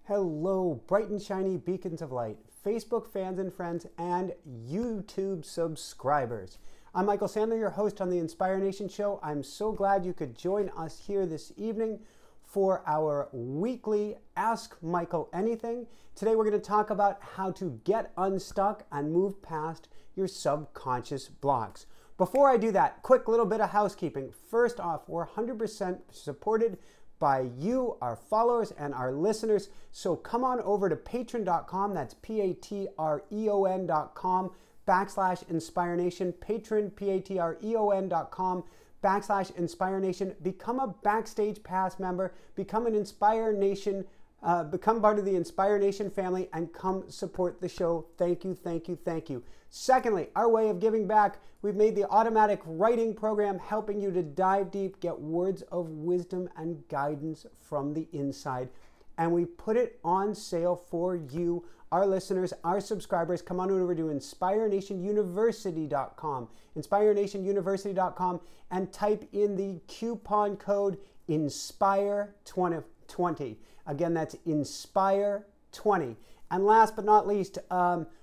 Hello, bright and shiny beacons of light, Facebook fans and friends, and YouTube subscribers. I'm Michael Sandler, your host on the Inspire Nation show. I'm so glad you could join us here this evening for our weekly Ask Michael Anything. Today we're going to talk about how to get unstuck and move past your subconscious blocks. Before I do that, quick little bit of housekeeping. First off, we're 100% supported by you, our followers, and our listeners. So come on over to patreon.com, that's patreon.com/InspireNation, patron, patreon.com/InspireNation. Become a Backstage Pass member, become an Inspire Nation, become part of the Inspire Nation family, and come support the show. Thank you, thank you, thank you. Secondly, our way of giving back, we've made the automatic writing program helping you to dive deep, get words of wisdom and guidance from the inside. And we put it on sale for you, our listeners, our subscribers. Come on over to InspireNationUniversity.com, InspireNationUniversity.com, and type in the coupon code INSPIRE20. Again, that's INSPIRE20. And last but not least,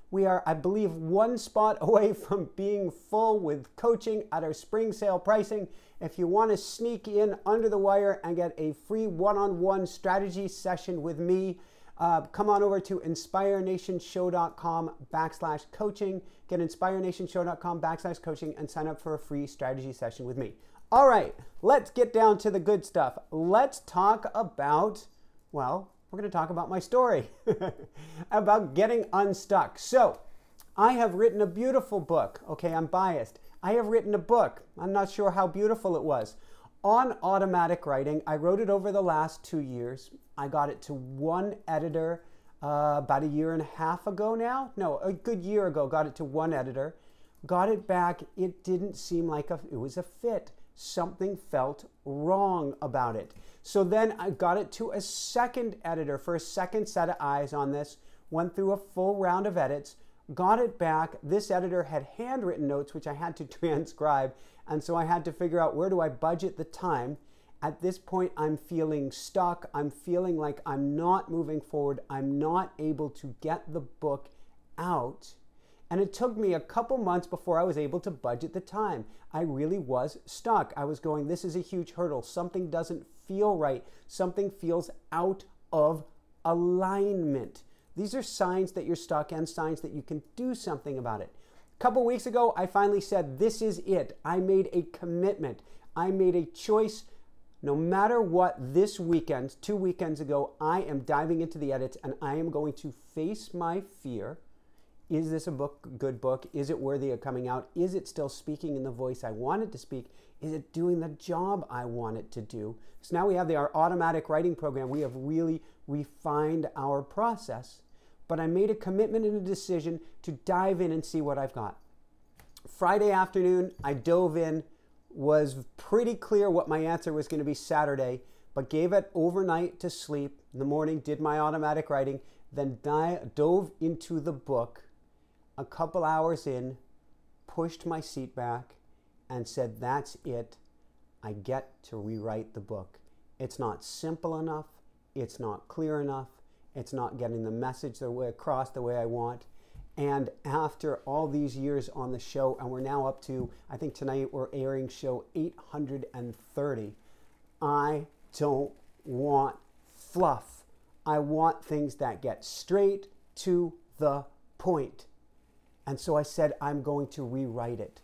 we are, I believe, one spot away from being full with coaching at our spring sale pricing. If you want to sneak in under the wire and get a free one-on-one strategy session with me, come on over to InspireNationShow.com/coaching. Get InspireNationShow.com/coaching and sign up for a free strategy session with me. All right, let's get down to the good stuff. Let's talk about, well, we're going to talk about my story, about getting unstuck. So, I have written a beautiful book. Okay, I'm biased. I have written a book. I'm not sure how beautiful it was. On automatic writing, I wrote it over the last 2 years. I got it to one editor about a year and a half ago now. No, a good year ago, got it to one editor. Got it back. It didn't seem like it was a fit. Something felt wrong about it. So then I got it to a second editor for a second set of eyes on this, went through a full round of edits, got it back. This editor had handwritten notes, which I had to transcribe, and so I had to figure out, where do I budget the time? At this point, I'm feeling stuck. I'm feeling like I'm not moving forward. I'm not able to get the book out. And it took me a couple months before I was able to budget the time. I really was stuck. I was going, this is a huge hurdle. Something doesn't feel right. Something feels out of alignment. These are signs that you're stuck and signs that you can do something about it. A couple weeks ago, I finally said, this is it. I made a commitment. I made a choice. No matter what, this weekend, 2 weekends ago, I am diving into the edits and I am going to face my fear. Is this a good book? Is it worthy of coming out? Is it still speaking in the voice I want it to speak? Is it doing the job I want it to do? So now we have our automatic writing program. We have really refined our process. But I made a commitment and a decision to dive in and see what I've got. Friday afternoon, I dove in, was pretty clear what my answer was going to be Saturday, but gave it overnight to sleep. In the morning, did my automatic writing, then dove into the book. A couple hours in, pushed my seat back and said, that's it. I get to rewrite the book. It's not simple enough. It's not clear enough. It's not getting the message across the way I want. And after all these years on the show, and we're now up to, I think tonight we're airing show 830, I don't want fluff. I want things that get straight to the point. And so I said, I'm going to rewrite it.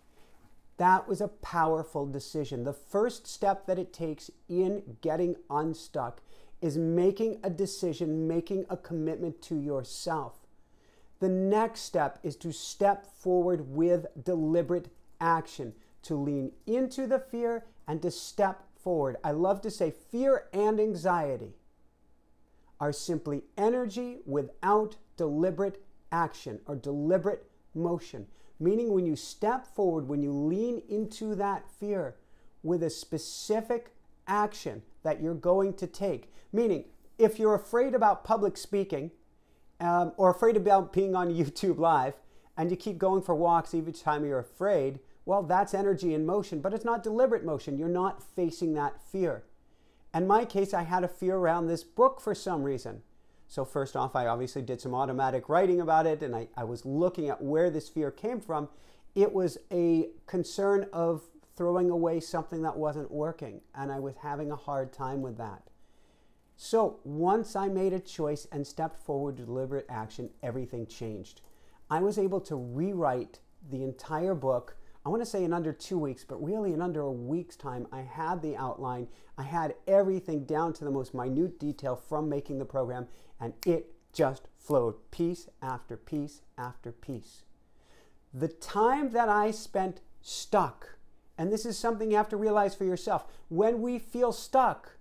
That was a powerful decision. The first step that it takes in getting unstuck is making a decision, making a commitment to yourself. The next step is to step forward with deliberate action, to lean into the fear and to step forward. I love to say fear and anxiety are simply energy without deliberate action or deliberate motion. Meaning when you step forward, when you lean into that fear with a specific action that you're going to take. Meaning, if you're afraid about public speaking or afraid about being on YouTube Live and you keep going for walks each time you're afraid, well, that's energy in motion, but it's not deliberate motion. You're not facing that fear. In my case, I had a fear around this book for some reason. So first off, I obviously did some automatic writing about it, and I was looking at where this fear came from. It was a concern of throwing away something that wasn't working, and I was having a hard time with that. So once I made a choice and stepped forward to deliberate action, everything changed. I was able to rewrite the entire book, I want to say in under 2 weeks, but really in under a week's time. I had the outline, I had everything down to the most minute detail from making the program, and it just flowed, piece after piece after piece. The time that I spent stuck, and this is something you have to realize for yourself, when we feel stuck,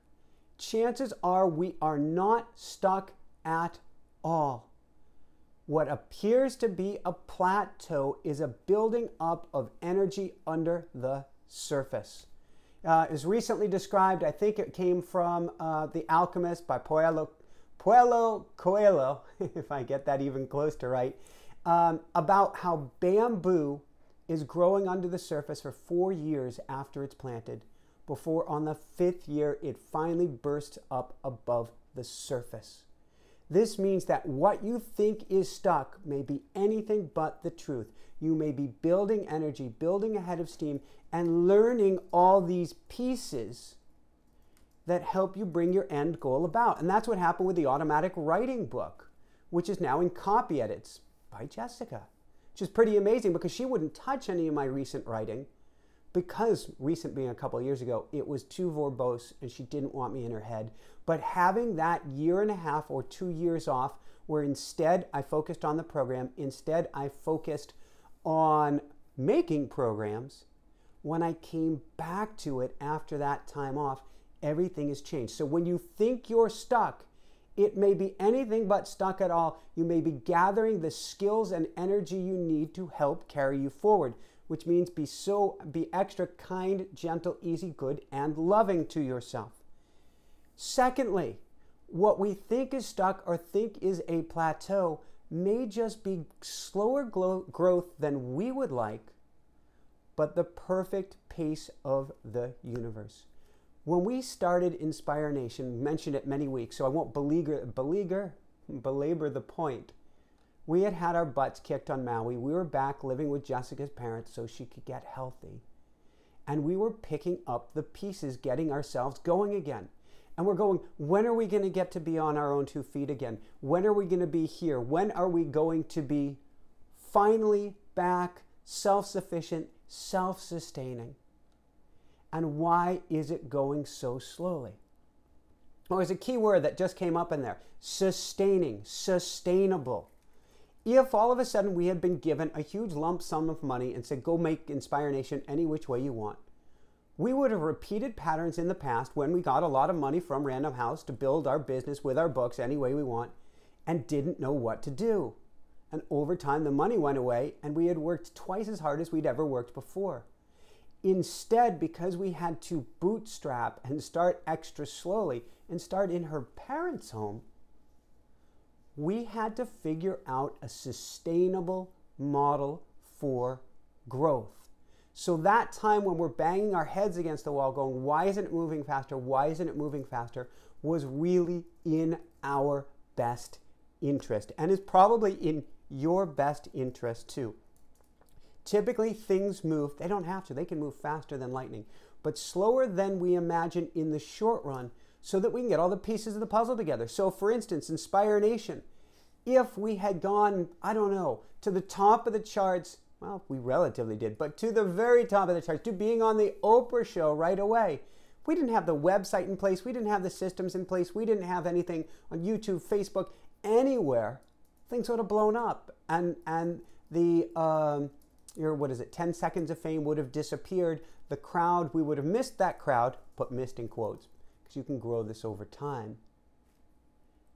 chances are we are not stuck at all. What appears to be a plateau is a building up of energy under the surface. It was recently described, I think it came from The Alchemist by Paulo Coelho, if I get that even close to right, about how bamboo is growing under the surface for 4 years after it's planted, before on the 5th year it finally bursts up above the surface. This means that what you think is stuck may be anything but the truth. You may be building energy, building a head of steam, and learning all these pieces that help you bring your end goal about. And that's what happened with the automatic writing book, which is now in copy edits by Jessica, which is pretty amazing because she wouldn't touch any of my recent writing because, recent being a couple of years ago, it was too verbose and she didn't want me in her head. But having that 1.5 years or 2 years off, where instead I focused on the program, instead I focused on making programs, when I came back to it after that time off, everything has changed. So when you think you're stuck, it may be anything but stuck at all. You may be gathering the skills and energy you need to help carry you forward, which means be extra kind, gentle, easy, good, and loving to yourself. Secondly, what we think is stuck or think is a plateau may just be slower growth than we would like, but the perfect pace of the universe. When we started Inspire Nation, mentioned it many weeks, so I won't belabor the point. We had our butts kicked on Maui. We were back living with Jessica's parents so she could get healthy. And we were picking up the pieces, getting ourselves going again. And we're going, when are we going to get to be on our own 2 feet again? When are we going to be here? When are we going to be finally back, self-sufficient, self-sustaining? And why is it going so slowly? Well, there's a key word that just came up in there. Sustaining, sustainable. If all of a sudden we had been given a huge lump sum of money and said, go make Inspire Nation any which way you want, we would have repeated patterns in the past when we got a lot of money from Random House to build our business with our books any way we want and didn't know what to do. And over time, the money went away and we had worked twice as hard as we'd ever worked before. Instead, because we had to bootstrap and start extra slowly and start in her parents' home, we had to figure out a sustainable model for growth. So that time when we're banging our heads against the wall going, why isn't it moving faster? Why isn't it moving faster? Was really in our best interest and is probably in your best interest too. Typically things move, they don't have to, they can move faster than lightning, but slower than we imagine in the short run so that we can get all the pieces of the puzzle together. So for instance, Inspire Nation, if we had gone, I don't know, to the top of the charts, well, we relatively did, but to the very top of the charts, to being on the Oprah show right away. We didn't have the website in place. We didn't have the systems in place. We didn't have anything on YouTube, Facebook, anywhere. Things would have blown up. And the, 10 seconds of fame would have disappeared. The crowd, we would have missed that crowd, put missed in quotes, because you can grow this over time.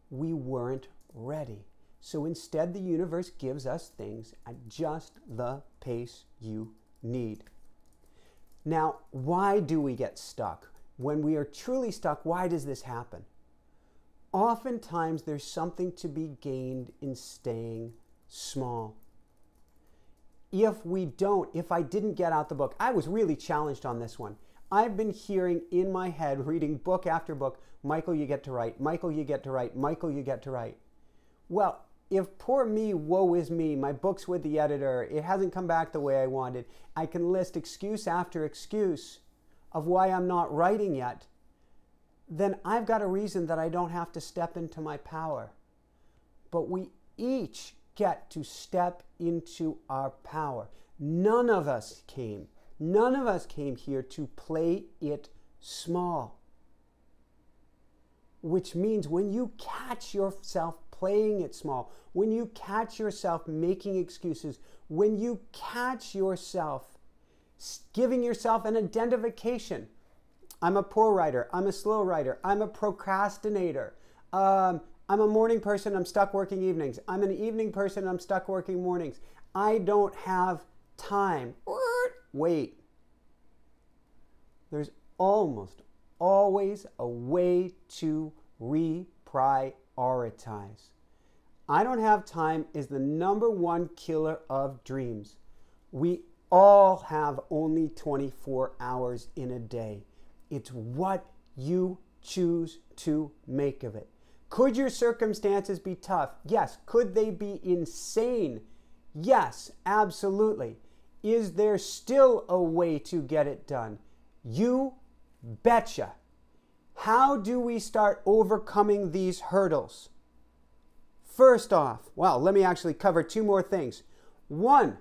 We weren't ready. So instead, the universe gives us things at just the pace you need. Now, why do we get stuck? When we are truly stuck, why does this happen? Oftentimes, there's something to be gained in staying small. If I didn't get out the book, I was really challenged on this one. I've been hearing in my head, reading book after book, Michael, you get to write. Michael, you get to write. Michael, you get to write. Well, if poor me, woe is me, my book's with the editor, it hasn't come back the way I wanted, I can list excuse after excuse of why I'm not writing yet, then I've got a reason that I don't have to step into my power. But we each get to step into our power. None of us came here to play it small. Which means when you catch yourself playing it small, when you catch yourself making excuses, when you catch yourself giving yourself an identification, I'm a poor writer, I'm a slow writer, I'm a procrastinator, I'm a morning person, I'm stuck working evenings, I'm an evening person, I'm stuck working mornings, I don't have time. Wait. There's almost always a way to reprioritize. I don't have time is the #1 killer of dreams. We all have only 24 hours in a day. It's what you choose to make of it. Could your circumstances be tough? Yes. Could they be insane? Yes, absolutely. Is there still a way to get it done? You betcha. How do we start overcoming these hurdles? First off, well, let me actually cover 2 more things. 1,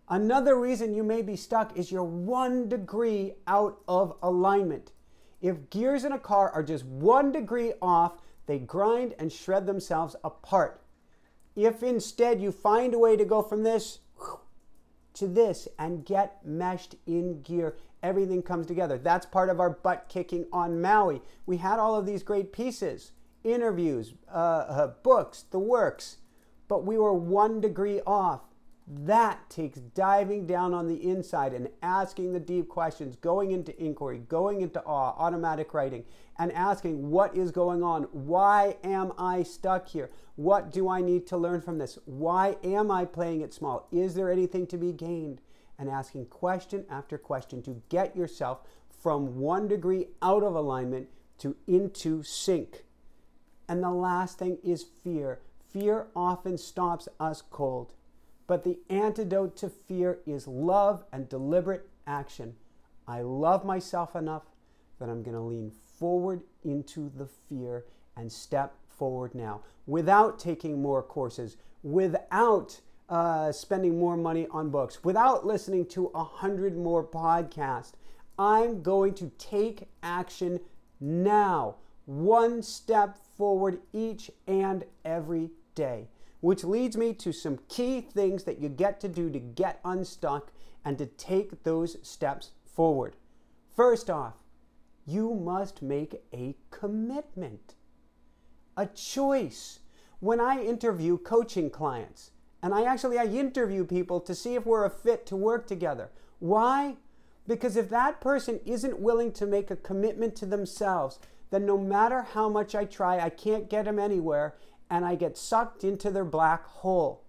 another reason you may be stuck is you're 1 degree out of alignment. If gears in a car are just 1 degree off, they grind and shred themselves apart. If instead you find a way to go from this to this and get meshed in gear, everything comes together. That's part of our butt kicking on Maui. We had all of these great pieces, interviews, books, the works, but we were 1 degree off. That takes diving down on the inside and asking the deep questions, going into inquiry, going into awe, automatic writing, and asking what is going on? Why am I stuck here? What do I need to learn from this? Why am I playing it small? Is there anything to be gained? And asking question after question to get yourself from 1 degree out of alignment to into sync. And the last thing is fear. Fear often stops us cold. But the antidote to fear is love and deliberate action. I love myself enough that I'm going to lean forward into the fear and step forward now without taking more courses, without spending more money on books, without listening to 100 more podcasts. I'm going to take action now, 1 step forward each and every day. Which leads me to some key things that you get to do to get unstuck and to take those steps forward. First off, you must make a commitment, a choice. When I interview coaching clients, and I interview people to see if we're a fit to work together. Why? Because if that person isn't willing to make a commitment to themselves, then no matter how much I try, I can't get them anywhere. And I get sucked into their black hole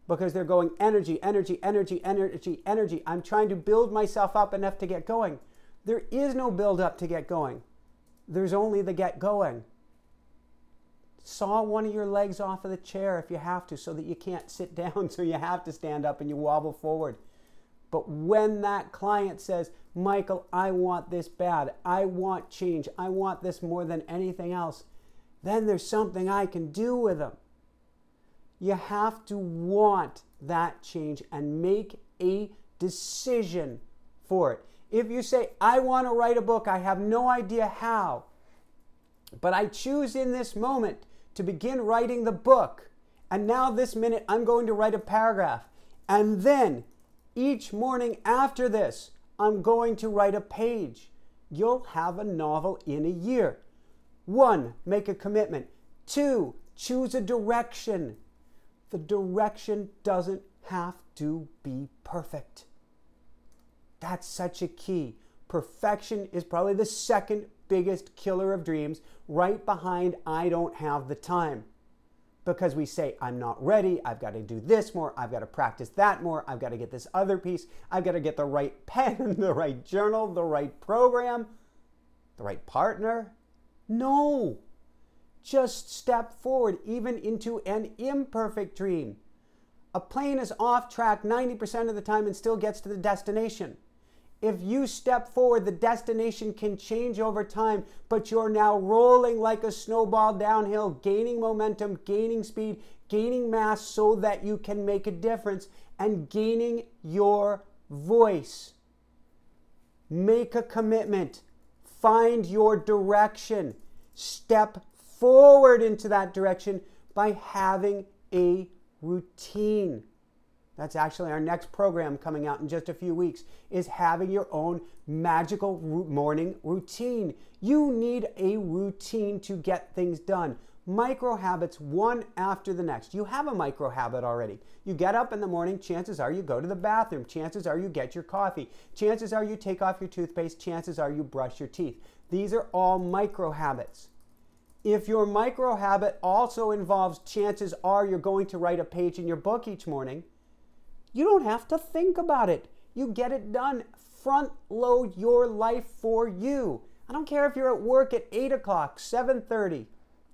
because they're going energy, energy, energy, energy, energy. I'm trying to build myself up enough to get going. There is no build up to get going. There's only the get going. Saw one of your legs off of the chair if you have to so that you can't sit down, so you have to stand up and you wobble forward. But when that client says, Michael, I want this bad. I want change. I want this more than anything else. Then there's something I can do with them. You have to want that change and make a decision for it. If you say, I want to write a book, I have no idea how, but I choose in this moment to begin writing the book, and now this minute I'm going to write a paragraph, and then each morning after this, I'm going to write a page. You'll have a novel in a year. 1, make a commitment. 2, choose a direction. The direction doesn't have to be perfect. That's such a key. Perfection is probably the 2nd biggest killer of dreams, right behind I don't have the time. because we say, I'm not ready, I've got to do this more, I've got to practice that more, I've got to get this other piece, I've got to get the right pen, the right journal, the right program, the right partner. No, just step forward, even into an imperfect dream. A plane is off track 90% of the time and still gets to the destination. If you step forward, the destination can change over time, but you're now rolling like a snowball downhill, gaining momentum, gaining speed, gaining mass so that you can make a difference and gaining your voice. Make a commitment. Find your direction. Step forward into that direction by having a routine. That's actually our next program coming out in just a few weeks, is having your own magical morning routine. You need a routine to get things done. Micro habits, one after the next. You have a micro habit already. You get up in the morning, chances are you go to the bathroom. Chances are you get your coffee. Chances are you take off your toothpaste. Chances are you brush your teeth. These are all micro habits. If your micro habit also involves chances are you're going to write a page in your book each morning, you don't have to think about it. You get it done. Front load your life for you. I don't care if you're at work at 8 o'clock, 7:30.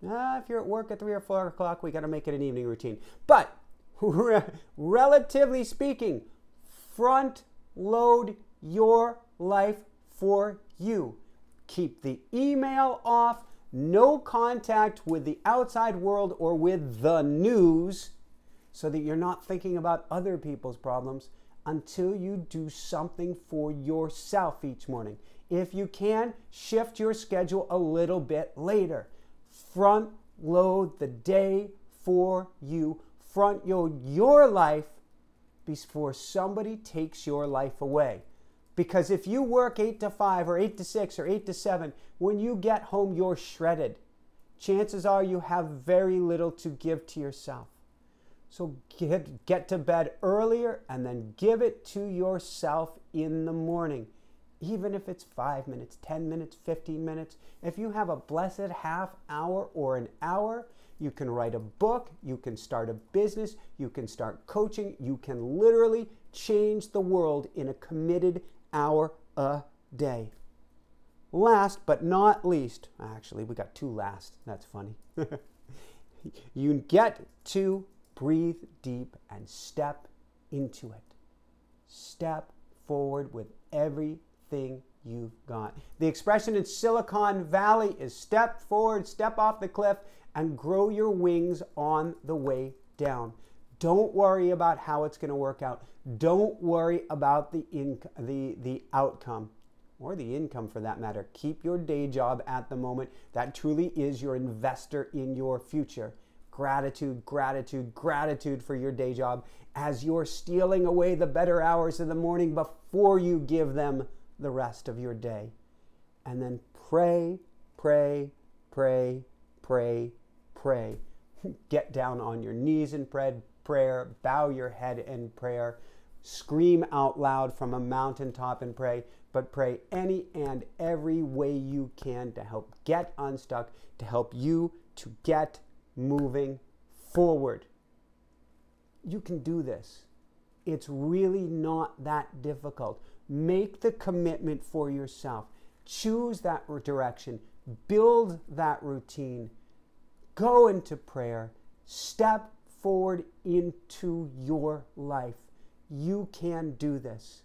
If you're at work at 3 or 4 o'clock, we got to make it an evening routine. But relatively speaking, front load your life for you. Keep the email off. No contact with the outside world or with the news so that you're not thinking about other people's problems until you do something for yourself each morning. If you can, shift your schedule a little bit later. Front load the day for you. Front load your life before somebody takes your life away. Because if you work 8 to 5 or 8 to 6 or 8 to 7, when you get home, you're shredded. Chances are you have very little to give to yourself. So get to bed earlier and then give it to yourself in the morning. Even if it's 5 minutes, 10 minutes, 15 minutes. If you have a blessed half hour or an hour, you can write a book, you can start a business, you can start coaching, you can literally change the world in a committed hour a day. Last but not least, actually we got two last, that's funny. You get to breathe deep and step into it. Step forward with everything you've got. The expression in Silicon Valley is step forward, step off the cliff, and grow your wings on the way down. Don't worry about how it's going to work out. Don't worry about the outcome or the income for that matter. Keep your day job at the moment. That truly is your investor in your future. Gratitude, gratitude, gratitude for your day job as you're stealing away the better hours of the morning before you give them the rest of your day. And then pray, pray, pray, pray, pray. Get down on your knees in prayer, bow your head in prayer, scream out loud from a mountaintop and pray, but pray any and every way you can to help get unstuck, to help you to get moving forward. You can do this. It's really not that difficult. Make the commitment for yourself. Choose that direction. Build that routine. Go into prayer. Step forward into your life. You can do this.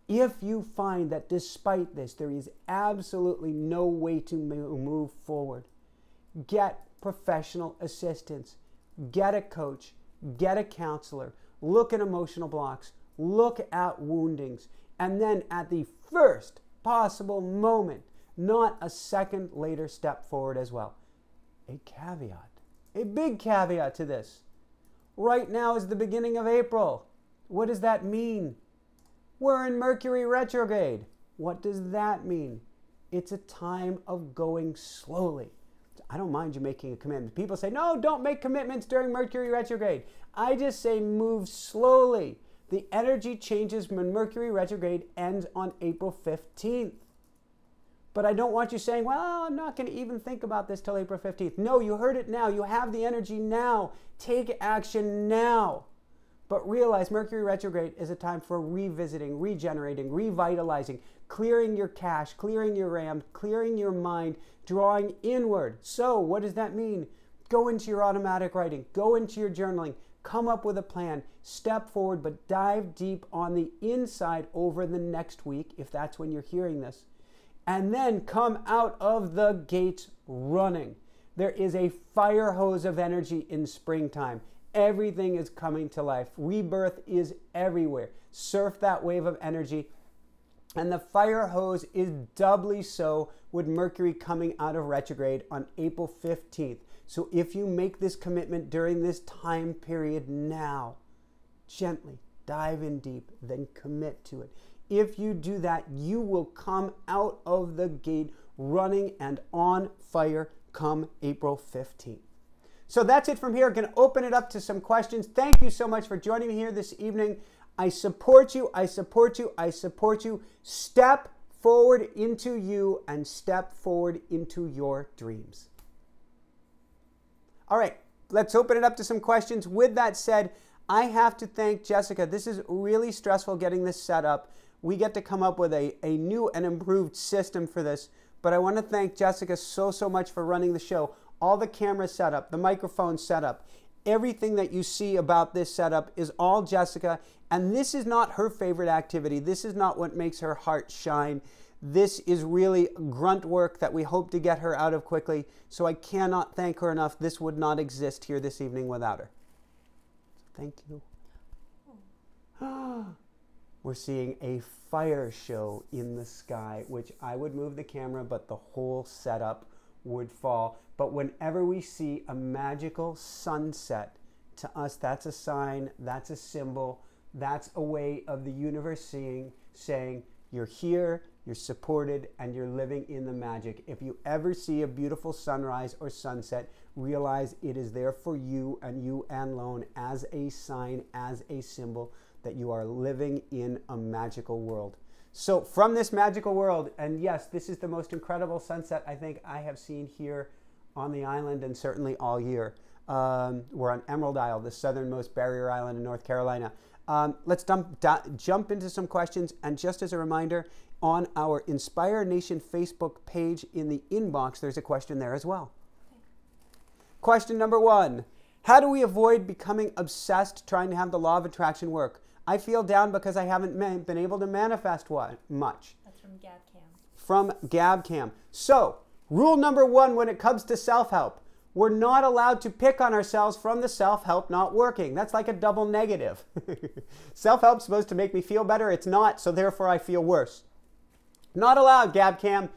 If you find that despite this, there is absolutely no way to move forward, get professional assistance. Get a coach. Get a counselor. Look at emotional blocks. Look at woundings. And then at the first possible moment, not a second later, step forward as well. A caveat, a big caveat to this. Right now is the beginning of April. What does that mean? We're in Mercury retrograde. What does that mean? It's a time of going slowly. I don't mind you making a commitment. People say, no, don't make commitments during Mercury retrograde. I just say move slowly. The energy changes when Mercury retrograde ends on April 15th. But I don't want you saying, well, I'm not going to even think about this till April 15th. No, you heard it now. You have the energy now. Take action now. But realize Mercury retrograde is a time for revisiting, regenerating, revitalizing, clearing your cache, clearing your RAM, clearing your mind, drawing inward. So what does that mean? Go into your automatic writing. Go into your journaling. Come up with a plan. Step forward, but dive deep on the inside over the next week, if that's when you're hearing this. And then come out of the gates running. There is a fire hose of energy in springtime. Everything is coming to life. Rebirth is everywhere. Surf that wave of energy. And the fire hose is doubly so with Mercury coming out of retrograde on April 15th. So if you make this commitment during this time period now, gently dive in deep, then commit to it. If you do that, you will come out of the gate running and on fire come April 15th. So that's it from here. I'm going to open it up to some questions. Thank you so much for joining me here this evening. I support you. I support you. I support you. Step forward into you and step forward into your dreams. All right, let's open it up to some questions. With that said, I have to thank Jessica. This is really stressful getting this set up. We get to come up with a new and improved system for this. But I want to thank Jessica so much for running the show. All the cameras set up, the microphone set up, everything that you see about this setup is all Jessica. And this is not her favorite activity. This is not what makes her heart shine. This is really grunt work that we hope to get her out of quickly. So I cannot thank her enough. This would not exist here this evening without her. Thank you. We're seeing a fire show in the sky, which I would move the camera, but the whole setup would fall. But whenever we see a magical sunset, to us, that's a sign, that's a symbol, that's a way of the universe saying, you're here, you're supported, and you're living in the magic. If you ever see a beautiful sunrise or sunset, realize it is there for you and you alone as a sign, as a symbol that you are living in a magical world. So from this magical world, and yes, this is the most incredible sunset I think I have seen here on the island and certainly all year. We're on Emerald Isle, the southernmost barrier island in North Carolina. Let's jump into some questions. And just as a reminder, on our Inspire Nation Facebook page in the inbox, there's a question there as well. Okay. Question number 1. How do we avoid becoming obsessed trying to have the law of attraction work? I feel down because I haven't been able to manifest much. That's from GabCam. From GabCam. So, rule number 1 when it comes to self-help. We're not allowed to pick on ourselves from the self-help not working. That's like a double negative. Self-help's supposed to make me feel better. It's not, so therefore I feel worse. Not allowed, GabCam.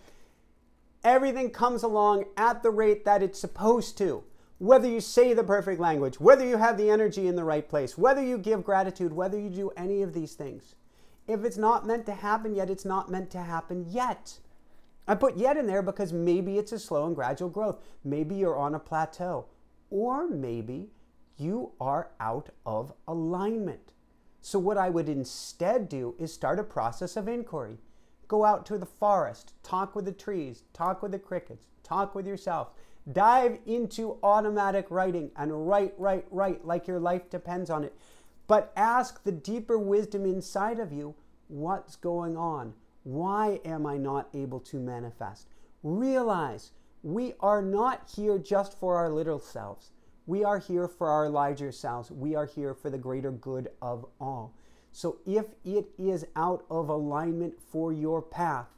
Everything comes along at the rate that it's supposed to. Whether you say the perfect language, whether you have the energy in the right place, whether you give gratitude, whether you do any of these things. If it's not meant to happen yet, it's not meant to happen yet. I put yet in there because maybe it's a slow and gradual growth. Maybe you're on a plateau. Or maybe you are out of alignment. So what I would instead do is start a process of inquiry. Go out to the forest, talk with the trees, talk with the crickets, talk with yourself. Dive into automatic writing and write like your life depends on it. But ask the deeper wisdom inside of you, what's going on? Why am I not able to manifest? Realize we are not here just for our little selves. We are here for our larger selves. We are here for the greater good of all. So if it is out of alignment for your path,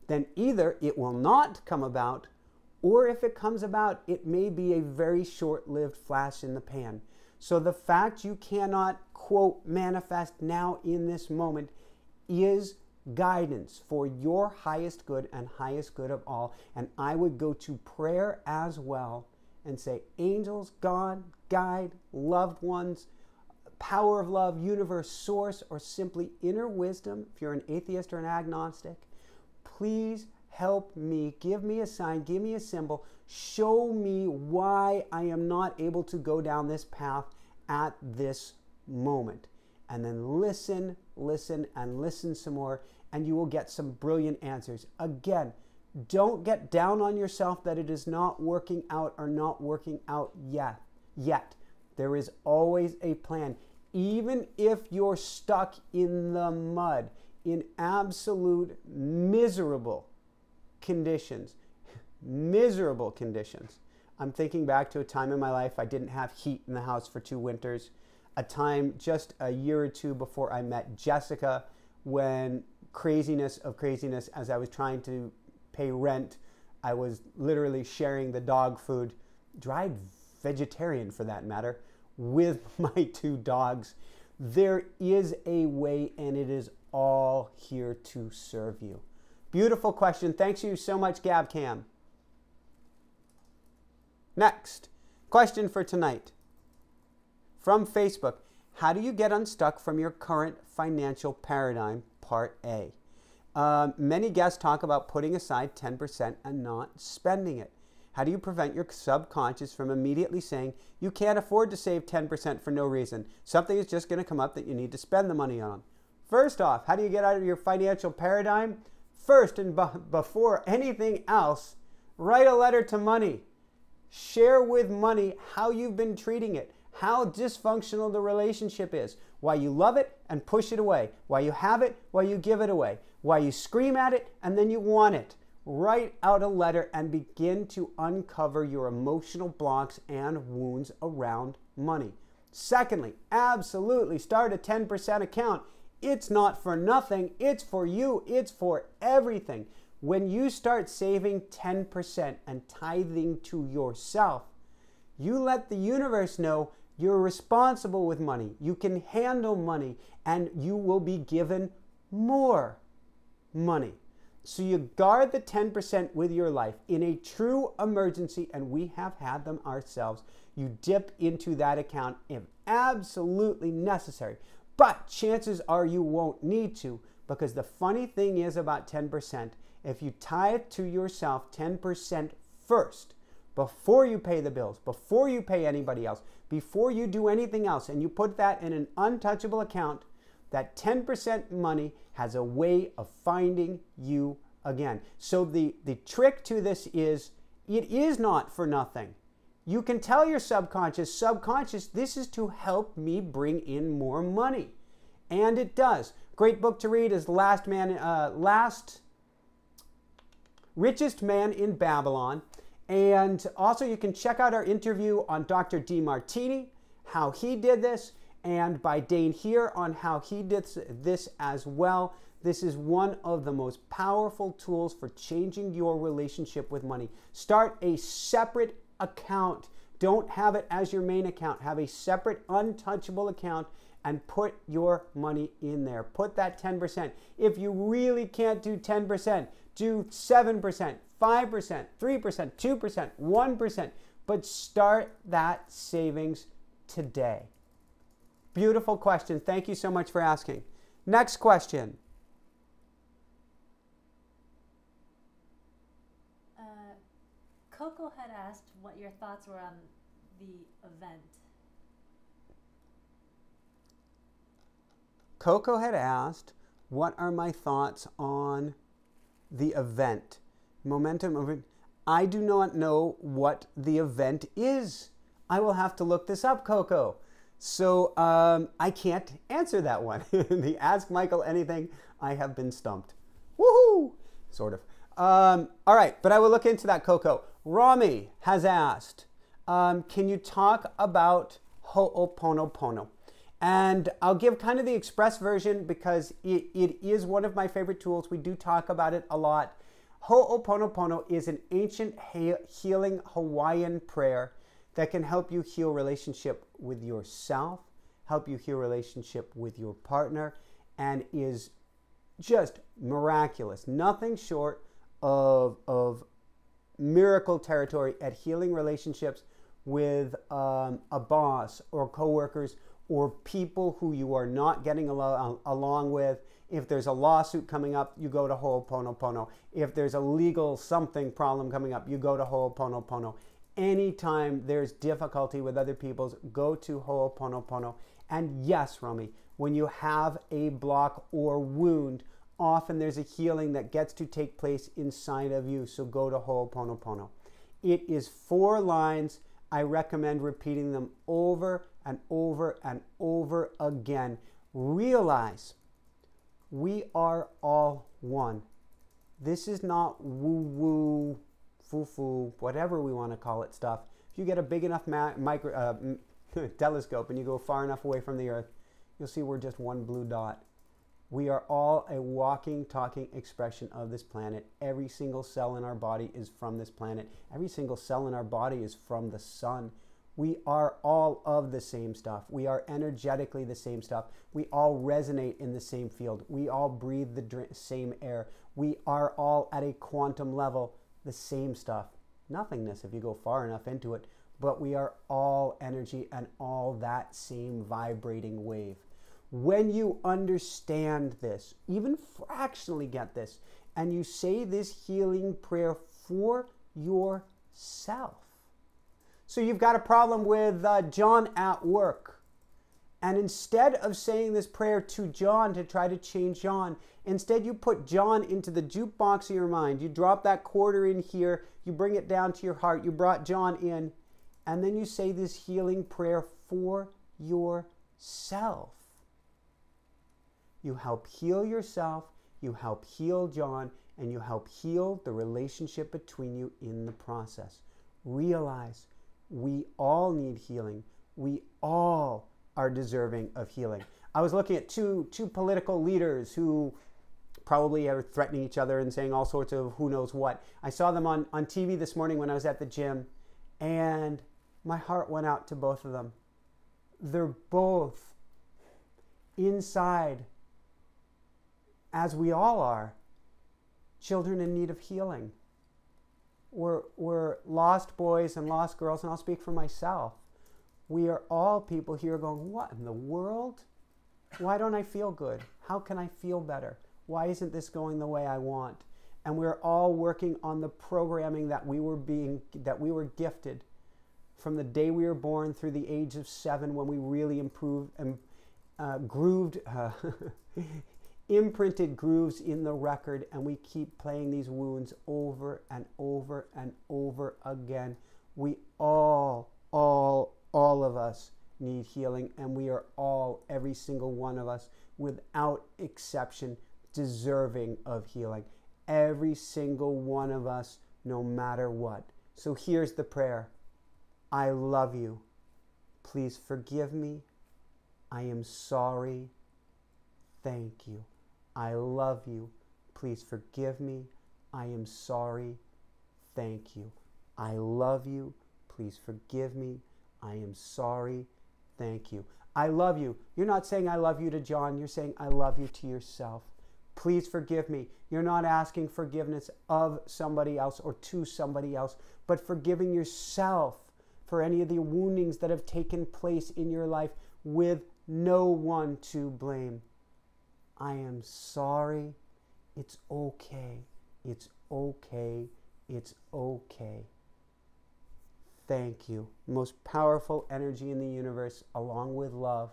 then either it will not come about, or if it comes about, it may be a very short-lived flash in the pan. So the fact you cannot, quote, manifest now in this moment is guidance for your highest good and highest good of all. And I would go to prayer as well and say, angels, God, guide, loved ones, power of love, universe, source, or simply inner wisdom, if you're an atheist or an agnostic, please help me, give me a sign, give me a symbol, show me why I am not able to go down this path at this moment. And then listen, and listen some more, and you will get some brilliant answers. Again, Don't get down on yourself that it is not working out or not working out yet. There is always a plan. Even if you're stuck in the mud, in absolute miserable conditions, I'm thinking back to a time in my life I didn't have heat in the house for 2 winters, a time just a year or 2 before I met Jessica, when craziness as I was trying to pay rent, I was literally sharing the dog food, dried vegetarian for that matter, with my 2 dogs. There is a way, and it is all here to serve you. Beautiful question. Thanks you so much, GabCam. Next, question for tonight. From Facebook, how do you get unstuck from your current financial paradigm? Part A. Many guests talk about putting aside 10% and not spending it. How do you prevent your subconscious from immediately saying you can't afford to save 10% for no reason? Something is just going to come up that you need to spend the money on. First off, how do you get out of your financial paradigm? First and before anything else, write a letter to money. Share with money how you've been treating it, how dysfunctional the relationship is, why you love it and push it away, why you have it, why you give it away, why you scream at it and then you want it. Write out a letter and begin to uncover your emotional blocks and wounds around money. Secondly, absolutely start a 10% account. It's not for nothing. It's for you. It's for everything. When you start saving 10% and tithing to yourself, you let the universe know you're responsible with money. You can handle money and you will be given more money. So you guard the 10% with your life. In a true emergency, and we have had them ourselves, you dip into that account if absolutely necessary. But chances are you won't need to, because the funny thing is about 10%, if you tithe to yourself 10% first, before you pay the bills, before you pay anybody else, before you do anything else, and you put that in an untouchable account, that 10% money has a way of finding you again. So the trick to this is, it is not for nothing. You can tell your subconscious, this is to help me bring in more money. And it does. Great book to read is Richest Man in Babylon. And also you can check out our interview on Dr. DeMartini, how he did this, and by Dane here on how he did this as well. This is one of the most powerful tools for changing your relationship with money. Start a separate account. Don't have it as your main account. Have a separate untouchable account and put your money in there. Put that 10%. If you really can't do 10%, do 7%, 5%, 3%, 2%, 1%, but start that savings today. Beautiful question. Thank you so much for asking. Next question. Coco had asked what your thoughts were on the event. Coco had asked, what are my thoughts on the event? Momentum event. I do not know what the event is. I will have to look this up, Coco. So I can't answer that one. The Ask Michael Anything, I have been stumped. Woohoo! Sort of. All right, but I will look into that, Coco. Rami has asked, can you talk about Ho'oponopono? And I'll give kind of the express version because it is one of my favorite tools. We do talk about it a lot. Ho'oponopono is an ancient healing Hawaiian prayer that can help you heal relationship with yourself, help you heal relationship with your partner, and is just miraculous. Nothing short of miracle territory at healing relationships with a boss or coworkers or people who you are not getting along with. If there's a lawsuit coming up, you go to Ho'oponopono. If there's a legal something problem coming up, you go to Ho'oponopono. Anytime there's difficulty with other people's, go to Ho'oponopono. And yes, Romy, when you have a block or wound often there's a healing that gets to take place inside of you. So go to Ho'oponopono. It is 4 lines. I recommend repeating them over and over and over again. Realize we are all one. This is not woo-woo, foo-foo, whatever we want to call it stuff. If you get a big enough telescope and you go far enough away from the Earth, you'll see we're just one blue dot. We are all a walking, talking expression of this planet. Every single cell in our body is from this planet. Every single cell in our body is from the sun. We are all of the same stuff. We are energetically the same stuff. We all resonate in the same field. We all breathe the same air. We are all at a quantum level the same stuff. Nothingness if you go far enough into it, but we are all energy and all that same vibrating wave. When you understand this, even fractionally get this, and you say this healing prayer for yourself. So you've got a problem with John at work. And instead of saying this prayer to John to try to change John, instead you put John into the jukebox of your mind. You drop that quarter in here, you bring it down to your heart, you brought John in, and then you say this healing prayer for yourself. You help heal yourself, you help heal John, and you help heal the relationship between you in the process. Realize we all need healing. We all are deserving of healing. I was looking at two political leaders who probably are threatening each other and saying all sorts of who knows what. I saw them on TV this morning when I was at the gym, and my heart went out to both of them. They're both inside, as we all are, children in need of healing. We're lost boys and lost girls, and I'll speak for myself. We are all people here going, what in the world? Why don't I feel good? How can I feel better? Why isn't this going the way I want? And we're all working on the programming that we were gifted from the day we were born through the age of 7, when we really improved and imprinted grooves in the record, and we keep playing these wounds over and over and over again. We all of us need healing, and we are all, every single one of us, without exception, deserving of healing. Every single one of us, no matter what. So here's the prayer. I love you. Please forgive me. I am sorry. Thank you. I love you. Please forgive me. I am sorry. Thank you. I love you. Please forgive me. I am sorry. Thank you. I love you. You're not saying I love you to John. You're saying I love you to yourself. Please forgive me. You're not asking forgiveness of somebody else or to somebody else, but forgiving yourself for any of the woundings that have taken place in your life with no one to blame. I am sorry. It's okay. It's okay. It's okay. Thank you. Most powerful energy in the universe, along with love.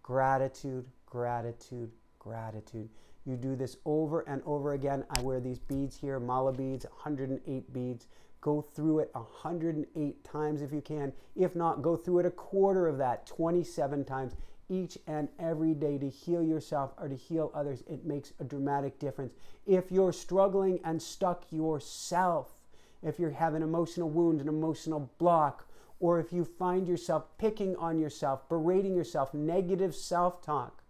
Gratitude, gratitude, gratitude. You do this over and over again. I wear these beads here, mala beads, 108 beads. Go through it 108 times if you can. If not, go through it a quarter of that, 27 times. Each and every day, to heal yourself or to heal others. It makes a dramatic difference. If you're struggling and stuck yourself, if you have an emotional wound, an emotional block, or if you find yourself picking on yourself, berating yourself, negative self-talk,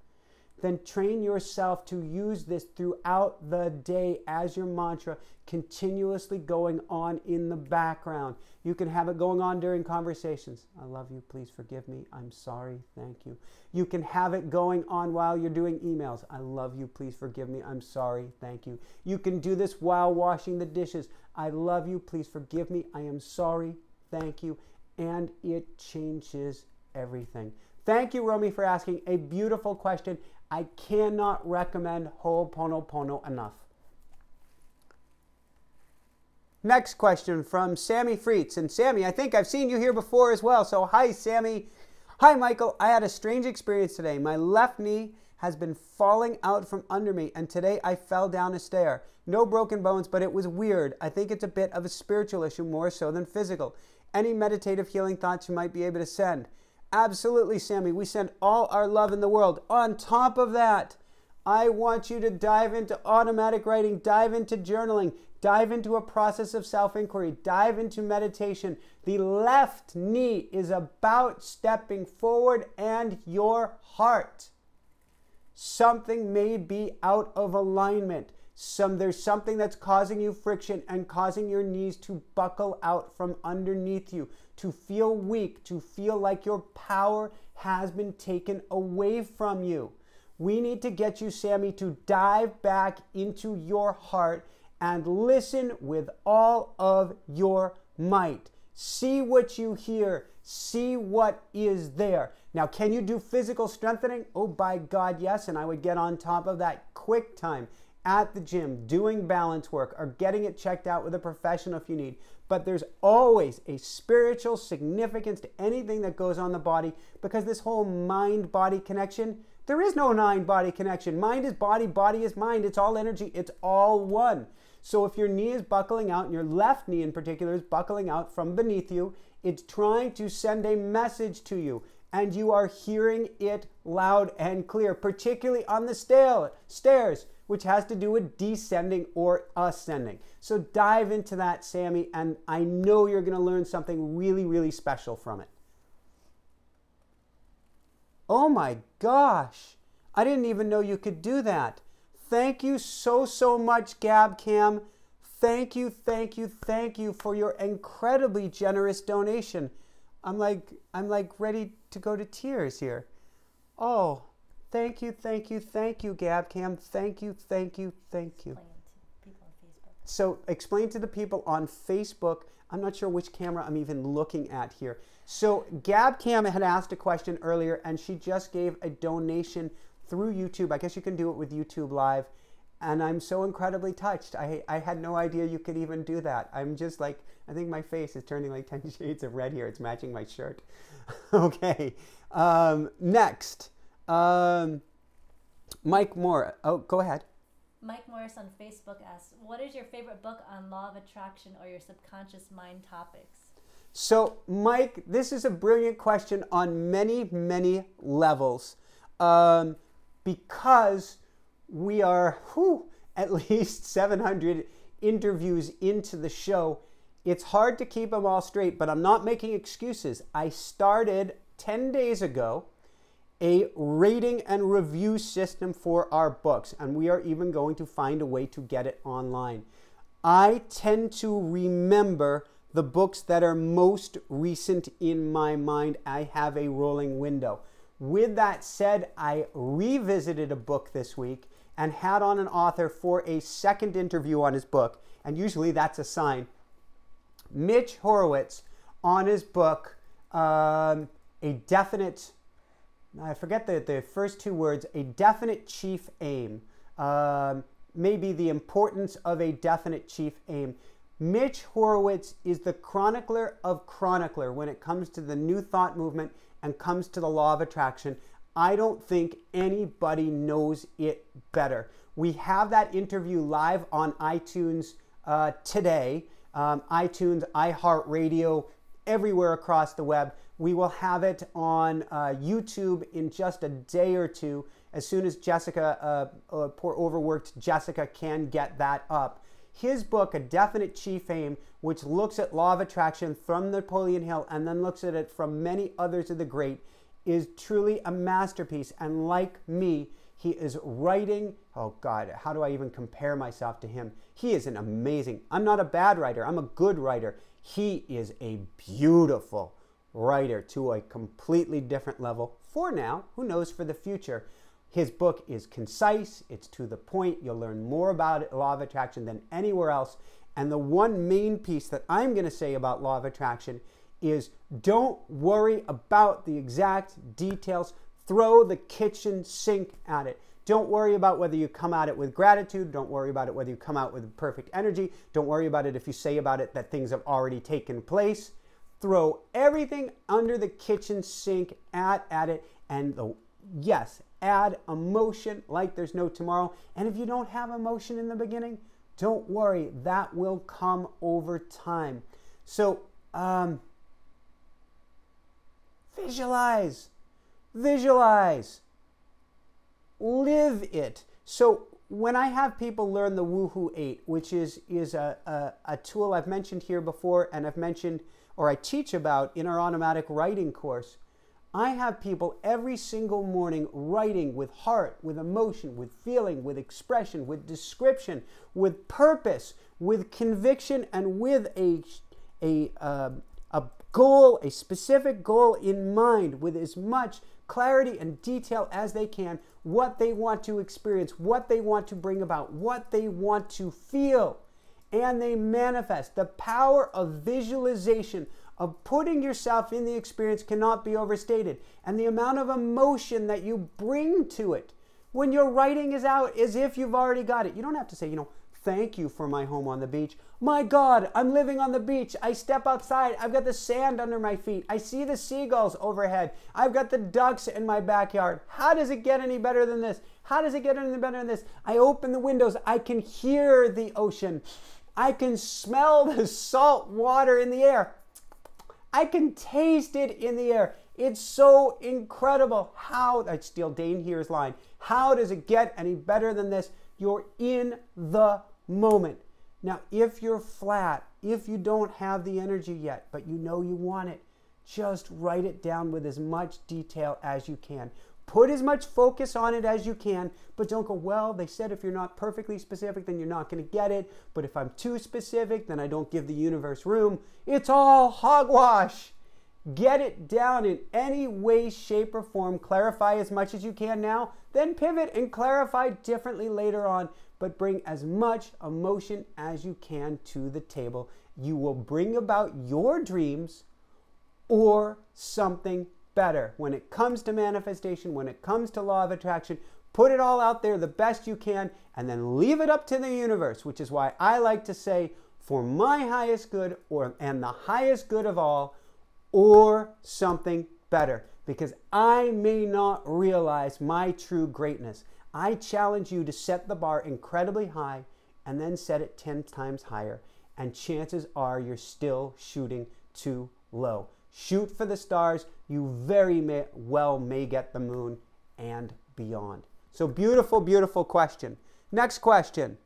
then train yourself to use this throughout the day as your mantra, continuously going on in the background. You can have it going on during conversations. I love you, please forgive me, I'm sorry, thank you. You can have it going on while you're doing emails. I love you, please forgive me, I'm sorry, thank you. You can do this while washing the dishes. I love you, please forgive me, I am sorry, thank you. And it changes everything. Thank you, Romy, for asking a beautiful question. I cannot recommend Ho'oponopono enough. Next question from Sammy Freets. And Sammy, I think I've seen you here before as well. So hi, Sammy. Hi, Michael. I had a strange experience today. My left knee has been falling out from under me, and today I fell down a stair. No broken bones, but it was weird. I think it's a bit of a spiritual issue more so than physical. Any meditative healing thoughts you might be able to send? Absolutely, Sammy. We send all our love in the world. On top of that, I want you to dive into automatic writing, dive into journaling, dive into a process of self-inquiry, dive into meditation. The left knee is about stepping forward and your heart. Something may be out of alignment. There's something that's causing you friction and causing your knees to buckle out from underneath you, to feel weak, to feel like your power has been taken away from you. We need to get you, Sammy, to dive back into your heart and listen with all of your might. See what you hear. See what is there. Now, can you do physical strengthening? Oh, by God, yes. And I would get on top of that quick time at the gym, doing balance work, or getting it checked out with a professional if you need. But there's always a spiritual significance to anything that goes on the body, because this whole mind-body connection, there is no mind-body connection. Mind is body, body is mind. It's all energy. It's all one. So if your knee is buckling out, and your left knee in particular is buckling out from beneath you, it's trying to send a message to you, and you are hearing it loud and clear, particularly on the stairs, which has to do with descending or ascending. So dive into that, Sammy, and I know you're going to learn something really, really special from it. Oh my gosh, I didn't even know you could do that. Thank you so much, GabCam. Thank you for your incredibly generous donation. I'm like ready to go to tears here. Oh, thank you, GabCam. Thank you. So explain to the people on Facebook. I'm not sure which camera I'm even looking at here. So GabCam had asked a question earlier, and she just gave a donation through YouTube. I guess you can do it with YouTube Live. And I'm so incredibly touched. I had no idea you could even do that. I'm just like, I think my face is turning like 10 shades of red here. It's matching my shirt. Okay. Next. Mike Moore. Oh, go ahead. Mike Morris on Facebook asks, what is your favorite book on law of attraction or your subconscious mind topics? So, Mike, this is a brilliant question on many levels. Because we are at least 700 interviews into the show, it's hard to keep them all straight, but I'm not making excuses. I started 10 days ago a rating and review system for our books, and we are even going to find a way to get it online. I tend to remember the books that are most recent in my mind. I have a rolling window. With that said, I revisited a book this week and had on an author for a second interview on his book, and usually that's a sign. Mitch Horowitz on his book, A Definite, I forget the first two words, A Definite Chief Aim. Maybe the importance of a definite chief aim. Mitch Horowitz is the chronicler of chronicler when it comes to the New Thought movement and comes to the law of attraction. I don't think anybody knows it better. We have that interview live on iTunes today. iTunes, iHeartRadio, everywhere across the web. We will have it on YouTube in just a day or two, as soon as Jessica, poor overworked Jessica, can get that up. His book, A Definite Chief Aim, which looks at law of attraction from Napoleon Hill and then looks at it from many others of the great, is truly a masterpiece. And like me, he is writing, oh God, how do I even compare myself to him? He is an amazing, I'm not a bad writer, I'm a good writer. He is a beautiful writer to a completely different level for now, who knows for the future. His book is concise, it's to the point, you'll learn more about it, law of attraction, than anywhere else. And the one main piece that I'm going to say about law of attraction is don't worry about the exact details. Throw the kitchen sink at it. Don't worry about whether you come at it with gratitude. Don't worry about it whether you come out with perfect energy. Don't worry about it if you say about it that things have already taken place. Throw everything under the kitchen sink at it. And yes, Add emotion like there's no tomorrow. And if you don't have emotion in the beginning, don't worry, that will come over time. So, visualize, live it. So when I have people learn the Woohoo 8, which is a tool I've mentioned here before, and I've mentioned, or I teach about in our automatic writing course, I have people every single morning writing with heart, with emotion, with feeling, with expression, with description, with purpose, with conviction, and with a goal, a specific goal in mind, with as much clarity and detail as they can, what they want to experience, what they want to bring about, what they want to feel. And they manifest. The power of visualization, of putting yourself in the experience, cannot be overstated. And the amount of emotion that you bring to it when your writing is out, as if you've already got it. You don't have to say, thank you for my home on the beach. My God, I'm living on the beach. I step outside. I've got the sand under my feet. I see the seagulls overhead. I've got the ducks in my backyard. How does it get any better than this? How does it get any better than this? I open the windows. I can hear the ocean. I can smell the salt water in the air. I can taste it in the air. It's so incredible. I steal Dane here's line. How does it get any better than this? You're in the moment. Now, if you're flat, if you don't have the energy yet, but you know you want it, just write it down with as much detail as you can. Put as much focus on it as you can, but don't go, well, they said if you're not perfectly specific, then you're not going to get it. But if I'm too specific, then I don't give the universe room. It's all hogwash. Get it down in any way, shape, or form. Clarify as much as you can now, then pivot and clarify differently later on. But bring as much emotion as you can to the table. You will bring about your dreams or something better. When it comes to manifestation, when it comes to law of attraction, put it all out there the best you can and then leave it up to the universe, which is why I like to say, for my highest good and the highest good of all, or something better, because I may not realize my true greatness. I challenge you to set the bar incredibly high and then set it 10 times higher, and chances are you're still shooting too low. Shoot for the stars. You very well may get the moon and beyond. So beautiful, beautiful question. Next question.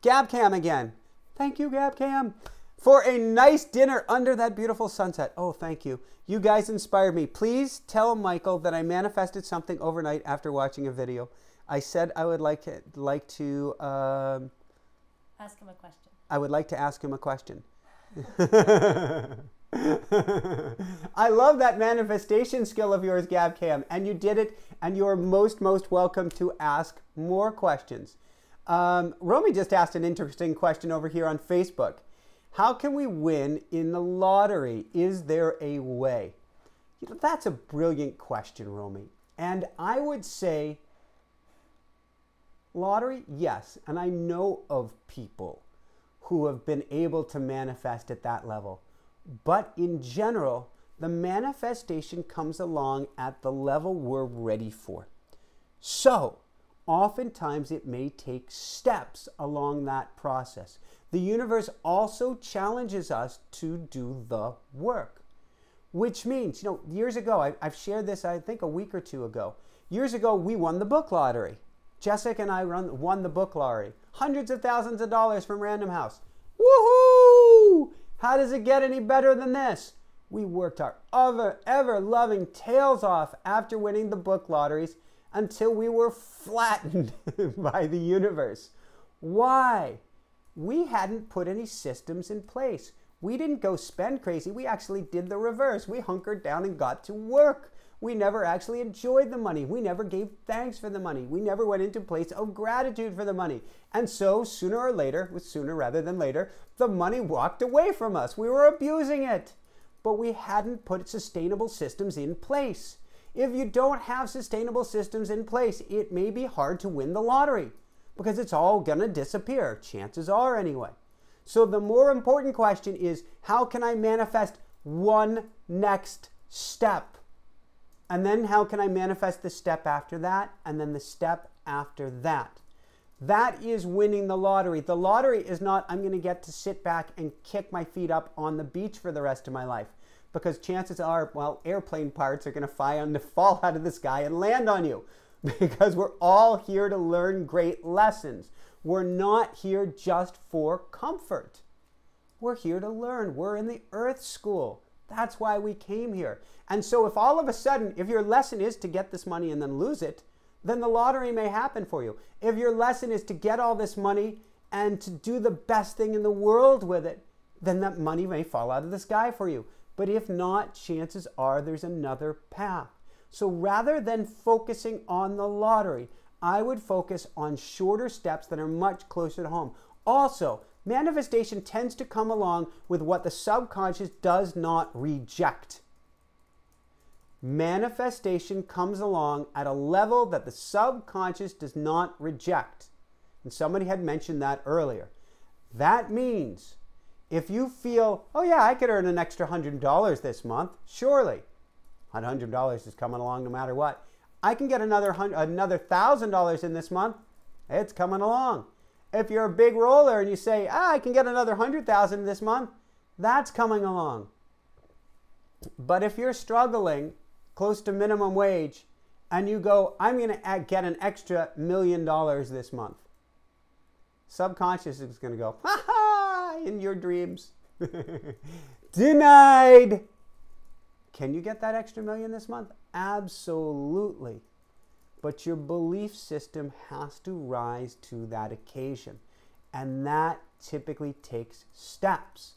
Gabcam again. Thank you, Gabcam, for a nice dinner under that beautiful sunset. Oh, thank you. You guys inspired me. Please tell Michael that I manifested something overnight after watching a video. I said I would like to ask him a question. I would like to ask him a question. I love that manifestation skill of yours, Gabcam, and you did it, and you're most welcome to ask more questions. Romy just asked an interesting question over here on Facebook. How can we win in the lottery? Is there a way? That's a brilliant question, Romy. And I would say lottery, yes. And I know of people who have been able to manifest at that level. But in general, the manifestation comes along at the level we're ready for. So, oftentimes it may take steps along that process. The universe also challenges us to do the work, which means, years ago, I've shared this, I think a week or two ago. Years ago, we won the book lottery. Jessica and I won the book lottery. Hundreds of thousands of dollars from Random House. Woohoo! How does it get any better than this? We worked our ever-loving tails off after winning the book lotteries until we were flattened by the universe. Why? We hadn't put any systems in place. We didn't go spend crazy. We actually did the reverse. We hunkered down and got to work. We never actually enjoyed the money. We never gave thanks for the money. We never went into a place of gratitude for the money. And so sooner or later, sooner rather than later, the money walked away from us. We were abusing it. But we hadn't put sustainable systems in place. If you don't have sustainable systems in place, it may be hard to win the lottery because it's all going to disappear. Chances are anyway. So the more important question is, how can I manifest one next step? And then how can I manifest the step after that? And then the step after that. That is winning the lottery. The lottery is not, I'm going to get to sit back and kick my feet up on the beach for the rest of my life. Because chances are, well, airplane parts are going to fall out of the sky and land on you. Because we're all here to learn great lessons. We're not here just for comfort. We're here to learn. We're in the Earth School. That's why we came here. And so if all of a sudden, if your lesson is to get this money and then lose it, then the lottery may happen for you. If your lesson is to get all this money and to do the best thing in the world with it, then that money may fall out of the sky for you. But if not, chances are there's another path. So rather than focusing on the lottery, I would focus on shorter steps that are much closer to home. Also, manifestation tends to come along with what the subconscious does not reject. Manifestation comes along at a level that the subconscious does not reject. And somebody had mentioned that earlier. That means if you feel, oh yeah, I could earn an extra $100 this month, surely. $100 is coming along no matter what. I can get another $1,000 in this month. It's coming along. If you're a big roller and you say, I can get another $100,000 this month, that's coming along. But if you're struggling close to minimum wage and you go, I'm going to get an extra $1 million this month, subconscious is going to go, ha ha, in your dreams. Denied. Can you get that extra $1 million this month? Absolutely. But your belief system has to rise to that occasion. And that typically takes steps.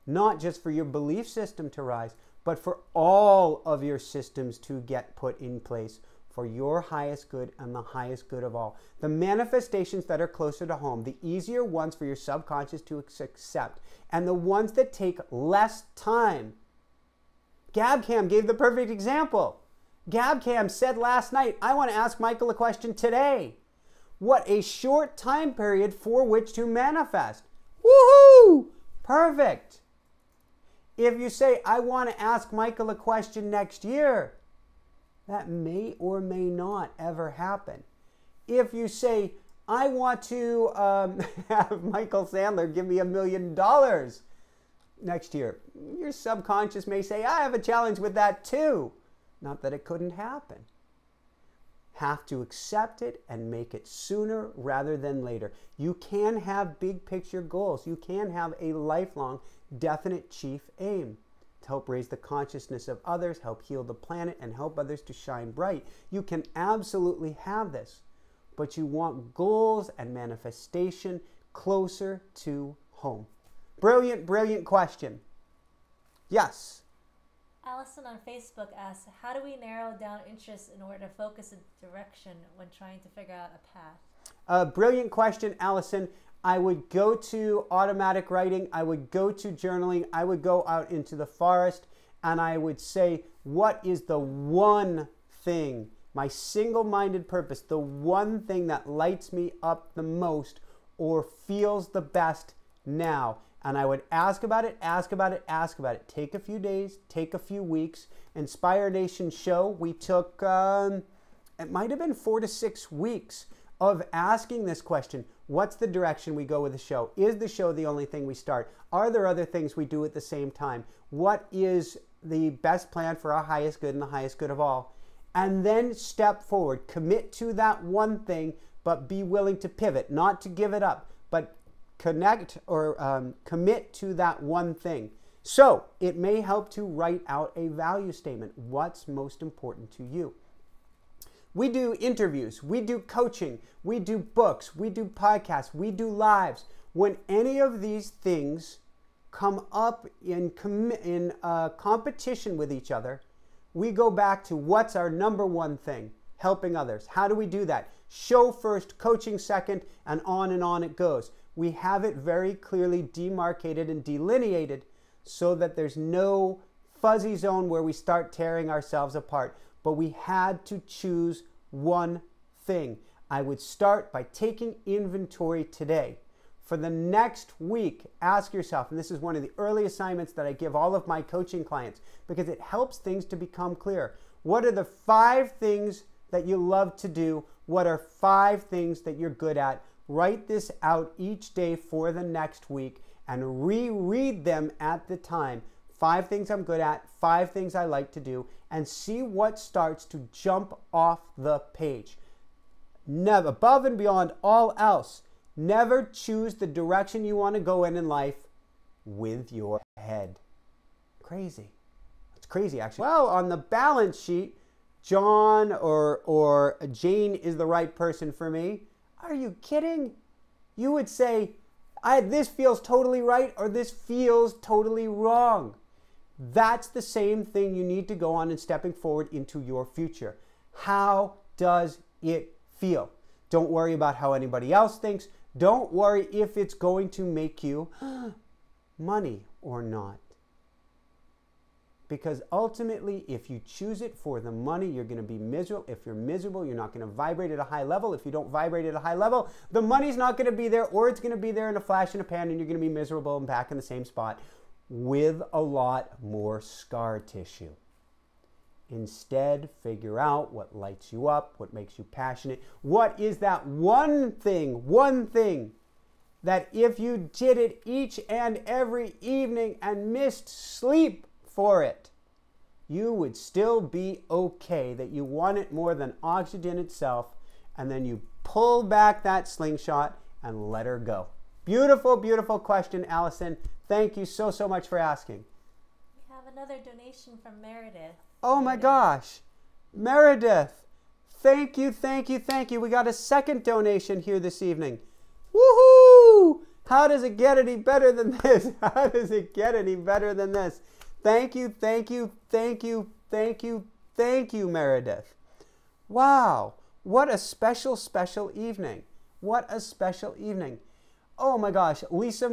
Not just for your belief system to rise, but for all of your systems to get put in place for your highest good and the highest good of all. The manifestations that are closer to home, the easier ones for your subconscious to accept, and the ones that take less time. Gabcam gave the perfect example. Gabcam said last night, I want to ask Michael a question today. What a short time period for which to manifest. Woohoo! Perfect. If you say, I want to ask Michael a question next year, that may or may not ever happen. If you say, I want to have Michael Sandler give me $1 million next year, your subconscious may say, I have a challenge with that too. Not that it couldn't happen. Have to accept it and make it sooner rather than later. You can have big picture goals. You can have a lifelong, definite chief aim to help raise the consciousness of others, help heal the planet, and help others to shine bright. You can absolutely have this, but you want goals and manifestation closer to home. Brilliant, brilliant question. Yes. Allison on Facebook asks, how do we narrow down interests in order to focus a direction when trying to figure out a path? Brilliant question, Allison. I would go to automatic writing. I would go to journaling. I would go out into the forest and I would say, what is the one thing, my single-minded purpose, the one thing that lights me up the most or feels the best now? And I would ask about it, ask about it, ask about it. Take a few days, take a few weeks. Inspire Nation show, we took, it might have been 4 to 6 weeks of asking this question. What's the direction we go with the show? Is the show the only thing we start? Are there other things we do at the same time? What is the best plan for our highest good and the highest good of all? And then step forward. Commit to that one thing, but be willing to pivot, not to give it up, but connect or commit to that one thing. So it may help to write out a value statement. What's most important to you? We do interviews, we do coaching, we do books, we do podcasts, we do lives. When any of these things come up in competition with each other, we go back to what's our number one thing? Helping others. How do we do that? Show first, coaching second, and on it goes. We have it very clearly demarcated and delineated so that there's no fuzzy zone where we start tearing ourselves apart. But we had to choose one thing. I would start by taking inventory today. For the next week, ask yourself, and this is one of the early assignments that I give all of my coaching clients because it helps things to become clear. What are the 5 things that you love to do? What are 5 things that you're good at? Write this out each day for the next week and reread them at the time. 5 things I'm good at, 5 things I like to do, and see what starts to jump off the page. Never, above and beyond all else, never choose the direction you want to go in life with your head. Crazy. It's crazy, actually. Well, on the balance sheet, John or Jane is the right person for me. Are you kidding? You would say, this feels totally right or this feels totally wrong. That's the same thing you need to go on in stepping forward into your future. How does it feel? Don't worry about how anybody else thinks. Don't worry if it's going to make you money or not. Because ultimately, if you choose it for the money, you're going to be miserable. If you're miserable, you're not going to vibrate at a high level. If you don't vibrate at a high level, the money's not going to be there, or it's going to be there in a flash in a pan, and you're going to be miserable and back in the same spot with a lot more scar tissue. Instead, figure out what lights you up, what makes you passionate. What is that one thing that if you did it each and every evening and missed sleep for it, you would still be okay, that you want it more than oxygen itself, and then you pull back that slingshot and let her go. Beautiful, beautiful question, Allison. Thank you so much for asking. We have another donation from Meredith. Oh my gosh. Meredith, thank you. We got a second donation here this evening. Woohoo! How does it get any better than this? How does it get any better than this? Thank you, Meredith. Wow, what a special evening. What a special evening. Oh my gosh, Lisa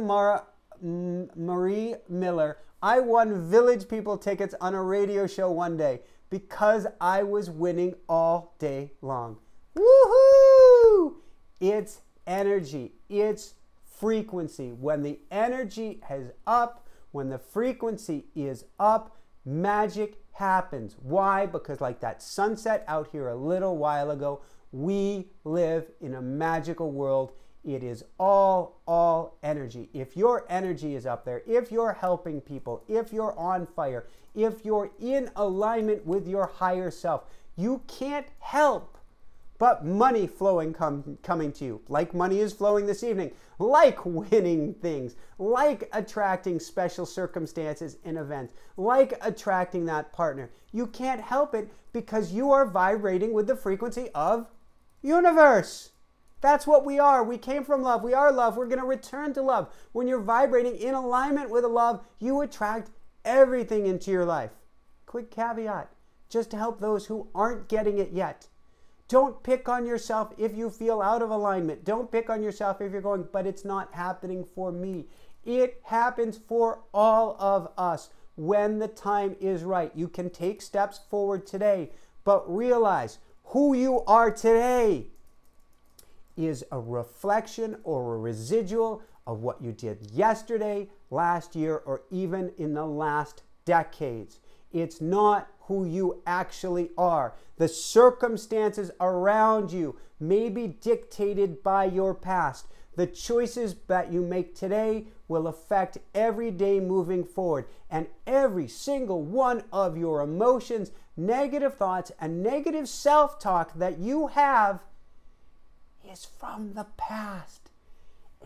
Marie Miller. I won Village People tickets on a radio show one day because I was winning all day long. Woohoo! It's energy. It's frequency. When the energy is up, when the frequency is up, magic happens. Why? Because like that sunset out here a little while ago, we live in a magical world. It is all energy. If your energy is up there, if you're helping people, if you're on fire, if you're in alignment with your higher self, you can't help but money flowing coming to you. Like money is flowing this evening. Like winning things. Like attracting special circumstances and events. Like attracting that partner. You can't help it because you are vibrating with the frequency of universe. That's what we are. We came from love. We are love. We're going to return to love. When you're vibrating in alignment with love, you attract everything into your life. Quick caveat, just to help those who aren't getting it yet. Don't pick on yourself if you feel out of alignment. Don't pick on yourself if you're going, but it's not happening for me. It happens for all of us when the time is right. You can take steps forward today, but realize who you are today is a reflection or a residual of what you did yesterday, last year, or even in the last decades. It's not who you actually are. The circumstances around you may be dictated by your past. The choices that you make today will affect every day moving forward. And every single one of your emotions, negative thoughts, and negative self-talk that you have is from the past,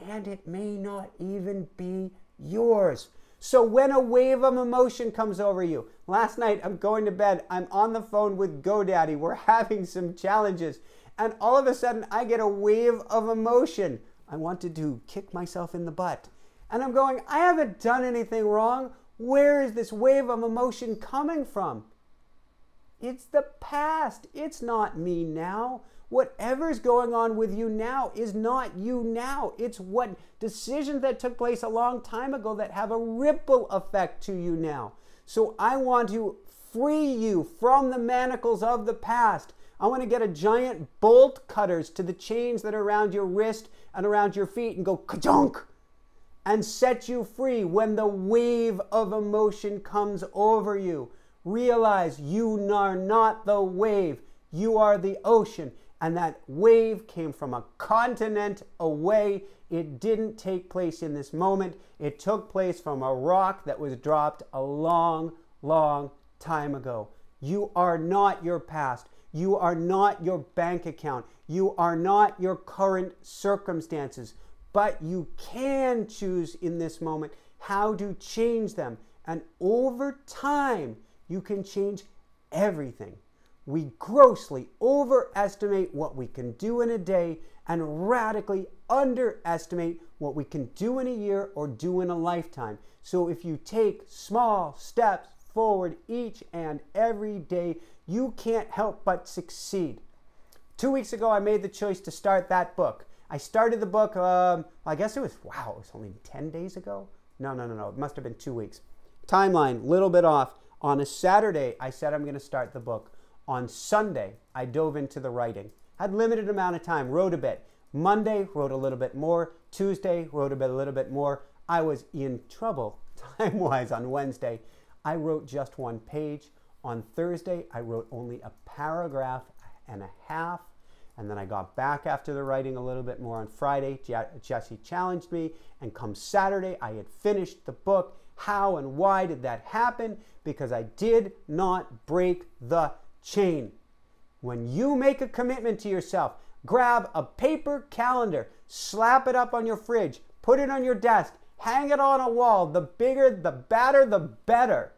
and it may not even be yours. So when a wave of emotion comes over you, last night I'm going to bed, I'm on the phone with GoDaddy, we're having some challenges, and all of a sudden I get a wave of emotion. I wanted to kick myself in the butt, and I'm going, I haven't done anything wrong. Where is this wave of emotion coming from? It's the past. It's not me now. Whatever's going on with you now is not you now. It's what decisions that took place a long time ago that have a ripple effect to you now. So I want to free you from the manacles of the past. I want to get a giant bolt cutters to the chains that are around your wrist and around your feet and go ka-junk and set you free when the wave of emotion comes over you. Realize you are not the wave. You are the ocean. And that wave came from a continent away. It didn't take place in this moment. It took place from a rock that was dropped a long, long time ago. You are not your past. You are not your bank account. You are not your current circumstances. But you can choose in this moment how to change them. And over time, you can change everything. We grossly overestimate what we can do in a day and radically underestimate what we can do in a year or do in a lifetime. So if you take small steps forward each and every day, you can't help but succeed. 2 weeks ago, I made the choice to start that book. I started the book, I guess it was only 10 days ago? No. It must have been 2 weeks. Timeline, little bit off. On a Saturday, I said I'm going to start the book. On Sunday, I dove into the writing. Had limited amount of time, wrote a bit. Monday, wrote a little bit more. Tuesday, wrote a little bit more. I was in trouble time-wise on Wednesday. I wrote just 1 page. On Thursday, I wrote only a paragraph and a half. And then I got back after the writing a little bit more on Friday. Jesse challenged me. And come Saturday, I had finished the book. How and why did that happen? Because I did not break the chain. When you make a commitment to yourself, grab a paper calendar, slap it up on your fridge, put it on your desk, hang it on a wall. The bigger, the badder, the better.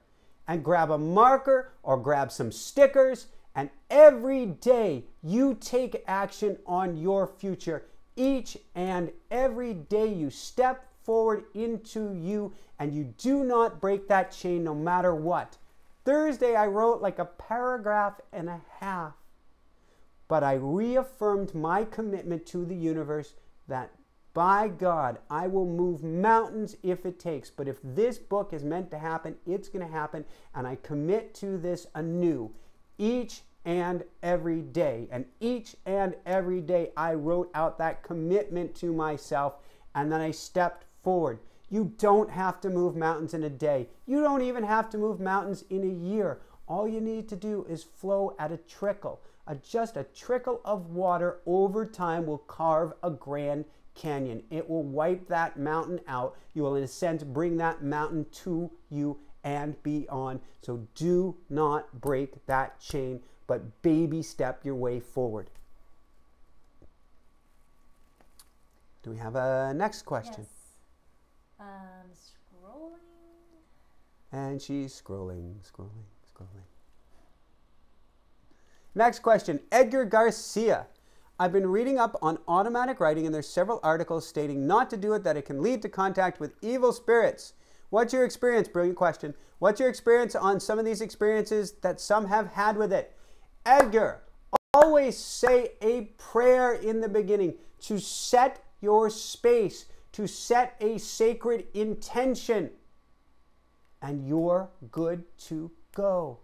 And grab a marker or grab some stickers, and every day you take action on your future. Each and every day you step forward into you, and you do not break that chain no matter what. Thursday, I wrote like a paragraph and a half, but I reaffirmed my commitment to the universe that by God, I will move mountains if it takes. But if this book is meant to happen, it's going to happen. And I commit to this anew each and every day. And each and every day, I wrote out that commitment to myself. And then I stepped forward. You don't have to move mountains in a day. You don't even have to move mountains in a year. All you need to do is flow at a trickle. Just a trickle of water over time will carve a Grand Canyon. It will wipe that mountain out. You will, in a sense, bring that mountain to you and beyond. So do not break that chain, but baby step your way forward. Do we have a next question? Yes. Scrolling. And she's scrolling. Next question, Edgar Garcia. I've been reading up on automatic writing, and there's several articles stating not to do it, that it can lead to contact with evil spirits. What's your experience? Brilliant question. What's your experience on some of these experiences that some have had with it? Edgar, always say a prayer in the beginning to set your space, to set a sacred intention, and you're good to go.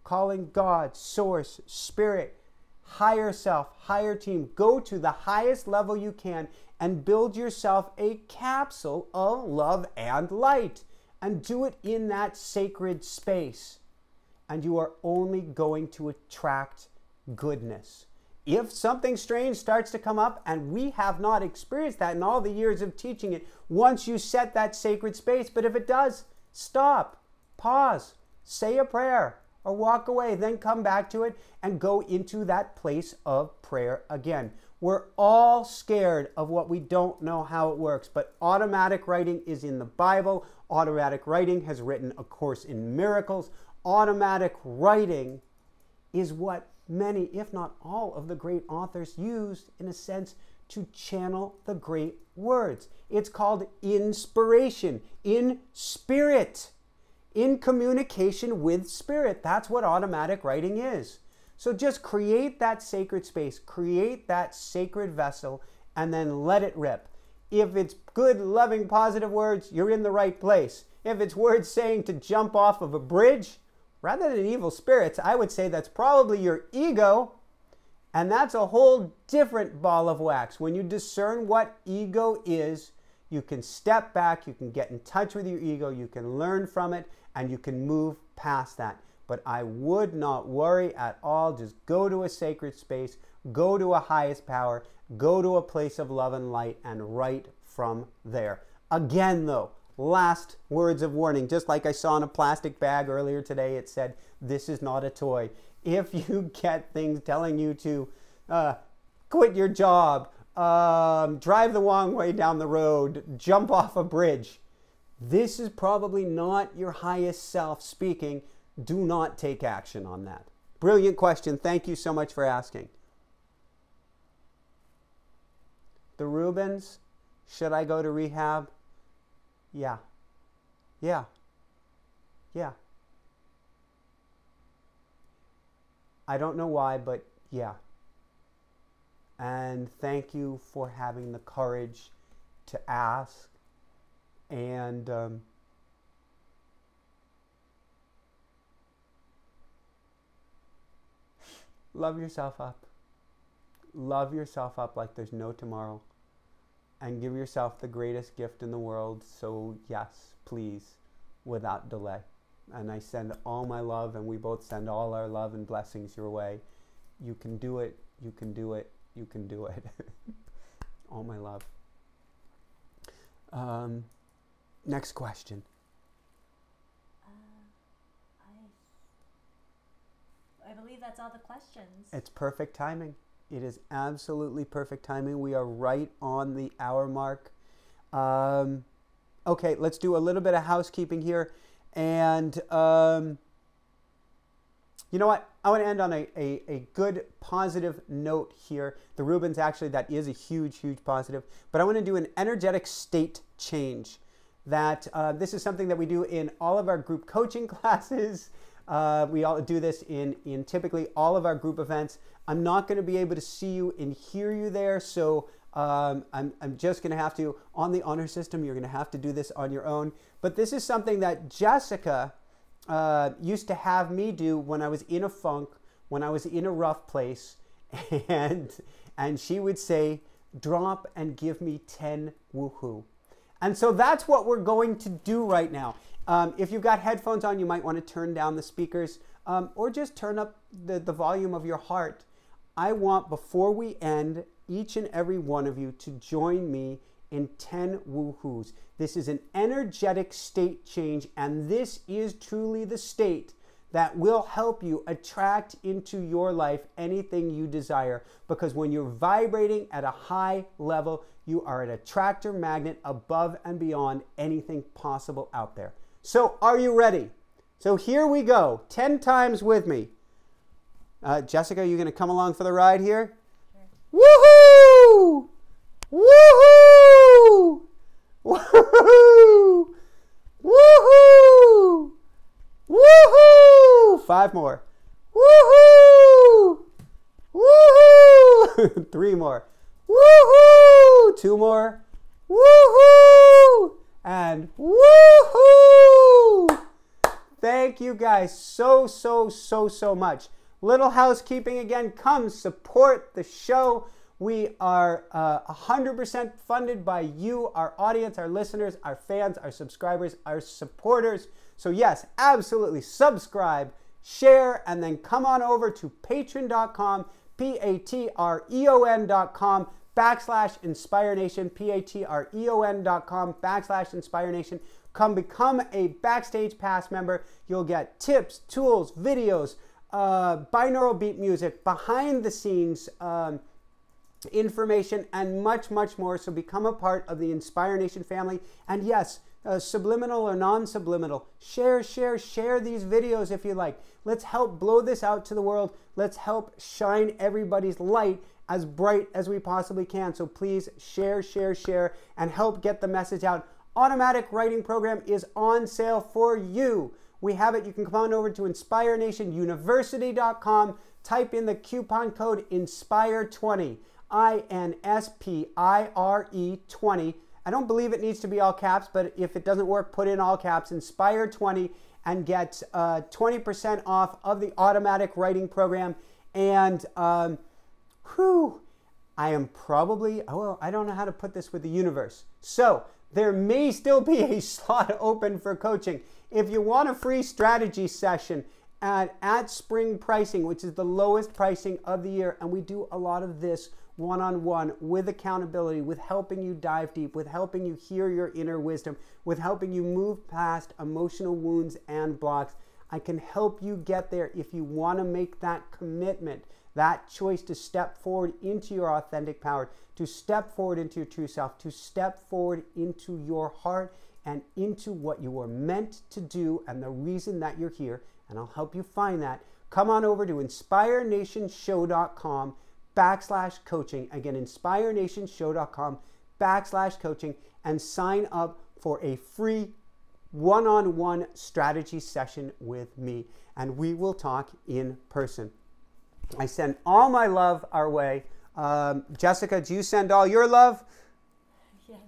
Calling God, source, spirit, higher self, higher team. Go to the highest level you can and build yourself a capsule of love and light. And do it in that sacred space. And you are only going to attract goodness. If something strange starts to come up, and we have not experienced that in all the years of teaching it, once you set that sacred space, but if it does, stop, pause, say a prayer, or walk away, then come back to it and go into that place of prayer again. We're all scared of what we don't know how it works, but automatic writing is in the Bible. Automatic writing has written A Course in Miracles. Automatic writing is what many, if not all, of the great authors used, in a sense, to channel the great words. It's called inspiration, in spirit. In communication with spirit. That's what automatic writing is. So just create that sacred space, create that sacred vessel, and then let it rip. If it's good, loving, positive words, you're in the right place. If it's words saying to jump off of a bridge, rather than evil spirits, I would say that's probably your ego, and that's a whole different ball of wax. When you discern what ego is, you can step back, you can get in touch with your ego, you can learn from it, and you can move past that. but I would not worry at all. Just go to a sacred space, go to a highest power, go to a place of love and light, and write from there. Again, though, last words of warning. Just like I saw in a plastic bag earlier today, it said, this is not a toy. If you get things telling you to quit your job, drive the wrong way down the road, jump off a bridge, this is probably not your highest self speaking. Do not take action on that. Brilliant question. Thank you so much for asking. The Rubens, should I go to rehab? Yeah. Yeah. Yeah. I don't know why, but yeah. And thank you for having the courage to ask. And love yourself up. Love yourself up like there's no tomorrow. And give yourself the greatest gift in the world. So yes, please, without delay. And I send all my love, and we both send all our love and blessings your way. You can do it. You can do it. You can do it. All my love. Next question. I believe that's all the questions. It's perfect timing. It is absolutely perfect timing. We are right on the hour mark. Okay, let's do a little bit of housekeeping here. And you know what? I want to end on a good positive note here. The Rubens, actually, that is a huge, huge positive. But I want to do an energetic state change. That this is something that we do in all of our group coaching classes. We all do this in typically all of our group events. I'm not going to be able to see you and hear you there, so I'm just going to have to, on the honor system, you're going to have to do this on your own. But this is something that Jessica used to have me do when I was in a funk, when I was in a rough place, and she would say, drop and give me 10 woohoo. And so that's what we're going to do right now. If you've got headphones on, you might want to turn down the speakers or just turn up the volume of your heart. I want, before we end, each and every one of you to join me in 10 woohoos. This is an energetic state change, and this is truly the state that will help you attract into your life anything you desire. Because when you're vibrating at a high level, you are an attractor magnet above and beyond anything possible out there. So are you ready? So here we go. 10 times with me. Jessica, are you going to come along for the ride here? Sure. Woohoo! Woohoo! Woohoo! Woohoo! Woohoo! 5 more. Woohoo! Woohoo! 3 more. Woohoo! 2 more. Woohoo! And woohoo! Thank you guys so much. Little housekeeping again. Come support the show. We are 100% funded by you, our audience, our listeners, our fans, our subscribers, our supporters. So yes, absolutely subscribe, share, and then come on over to patreon.com, patreon.com /InspireNation, patreon.com /InspireNation. Come become a Backstage Pass member. You'll get tips, tools, videos, binaural beat music, behind the scenes information, and much more. So become a part of the Inspire Nation family. And yes, subliminal or non-subliminal, share these videos if you like. Let's help blow this out to the world. Let's help shine everybody's light as bright as we possibly can. So please share, and help get the message out. Automatic writing program is on sale for you. We have it. You can come on over to InspireNationUniversity.com. Type in the coupon code INSPIRE20, INSPIRE 20. I don't believe it needs to be all caps, but if it doesn't work, put in all caps, INSPIRE20, and get 20% off of the automatic writing program. And I am probably, I don't know how to put this with the universe. So there may still be a slot open for coaching. If you want a free strategy session at spring pricing, which is the lowest pricing of the year. And we do a lot of this one-on-one with accountability, with helping you dive deep, with helping you hear your inner wisdom, with helping you move past emotional wounds and blocks. I can help you get there if you want to make that commitment, that choice to step forward into your authentic power, to step forward into your true self, to step forward into your heart and into what you were meant to do and the reason that you're here. And I'll help you find that. Come on over to inspirenationshow.com/coaching. Again, inspirenationshow.com/coaching, and sign up for a free one-on-one strategy session with me, and we will talk in person. I send all my love our way. Jessica, do you send all your love? Yes.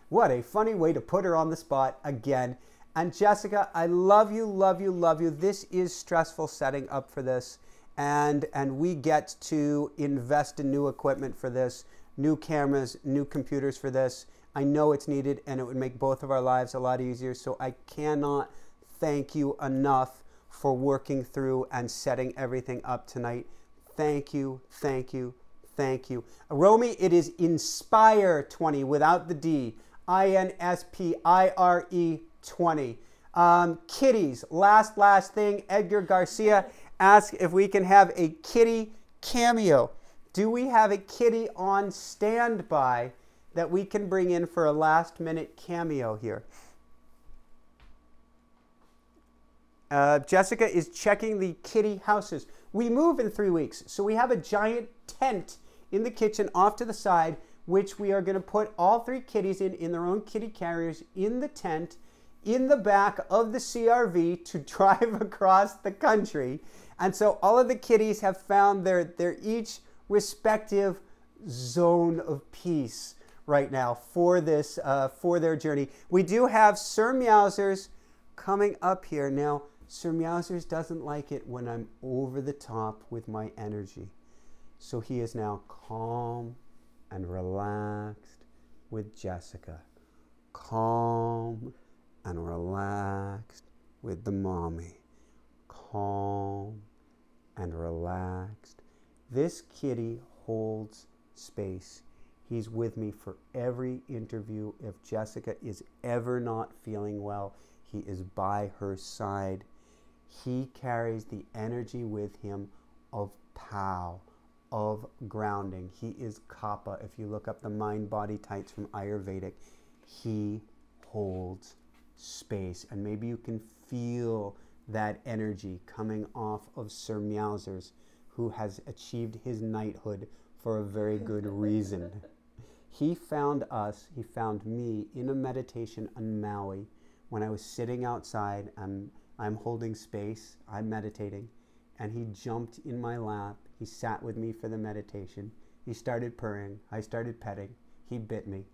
What a funny way to put her on the spot again. And Jessica, I love you, love you, love you. This is stressful setting up for this. And we get to invest in new equipment for this, new cameras, new computers for this. I know it's needed, and it would make both of our lives a lot easier. So I cannot thank you enough for working through and setting everything up tonight. Thank you, thank you, thank you. Romy, it is Inspire20 without the D. INSPIRE 20. Kitties, last thing. Edgar Garcia asks if we can have a kitty cameo. Do we have a kitty on standby that we can bring in for a last-minute cameo here? Jessica is checking the kitty houses. We move in 3 weeks, so we have a giant tent in the kitchen off to the side, which we are going to put all 3 kitties in their own kitty carriers in the tent in the back of the CRV to drive across the country. And so all of the kitties have found their each respective zone of peace right now for this for their journey. We do have Sir Meowsers coming up here. Now, Sir Meowsers doesn't like it when I'm over the top with my energy. So he is now calm and relaxed with Jessica. Calm and relaxed with the mommy. Calm and relaxed. This kitty holds space. He's with me for every interview. If Jessica is ever not feeling well, he is by her side. He carries the energy with him of Tao, of grounding. He is Kappa. If you look up the mind-body types from Ayurvedic, he holds space. And maybe you can feel that energy coming off of Sir Meowsers, who has achieved his knighthood for a very good reason. He found us, he found me in a meditation on Maui when I was sitting outside and I'm holding space, I'm meditating, and he jumped in my lap. He sat with me for the meditation. He started purring. I started petting. He bit me.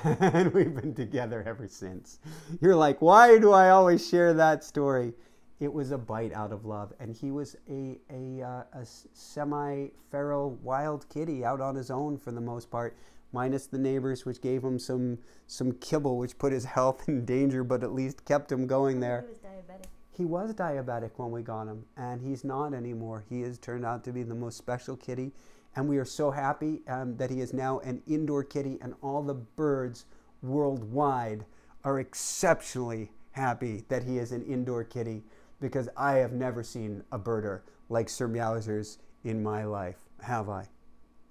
And we've been together ever since. You're like, why do I always share that story? It was a bite out of love. And he was a semi-feral wild kitty out on his own for the most part, minus the neighbors, which gave him some kibble, which put his health in danger, but at least kept him going there. He was diabetic. He was diabetic when we got him, and he's not anymore. He has turned out to be the most special kitty, and we are so happy that he is now an indoor kitty, and all the birds worldwide are exceptionally happy that he is an indoor kitty, because I have never seen a birder like Sir Meowsers in my life, have I?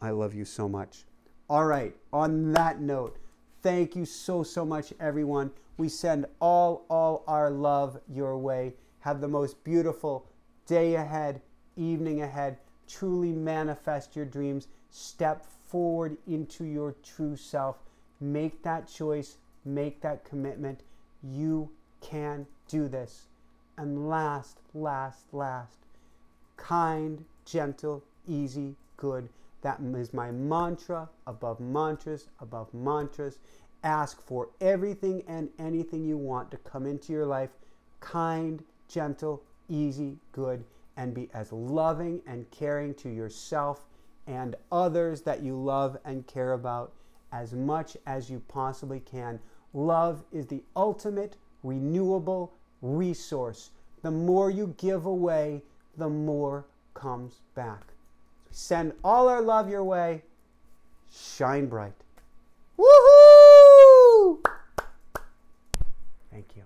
I love you so much. All right, on that note, thank you so much, everyone. We send all our love your way. Have the most beautiful day ahead, evening ahead. Truly manifest your dreams. Step forward into your true self. Make that choice. Make that commitment. You can do this. And last, kind, gentle, easy, good. That is my mantra above mantras, above mantras. Ask for everything and anything you want to come into your life. Kind, gentle, easy, good, and be as loving and caring to yourself and others that you love and care about as much as you possibly can. Love is the ultimate renewable resource. The more you give away, the more comes back. We send all our love your way. Shine bright. Woohoo! Thank you.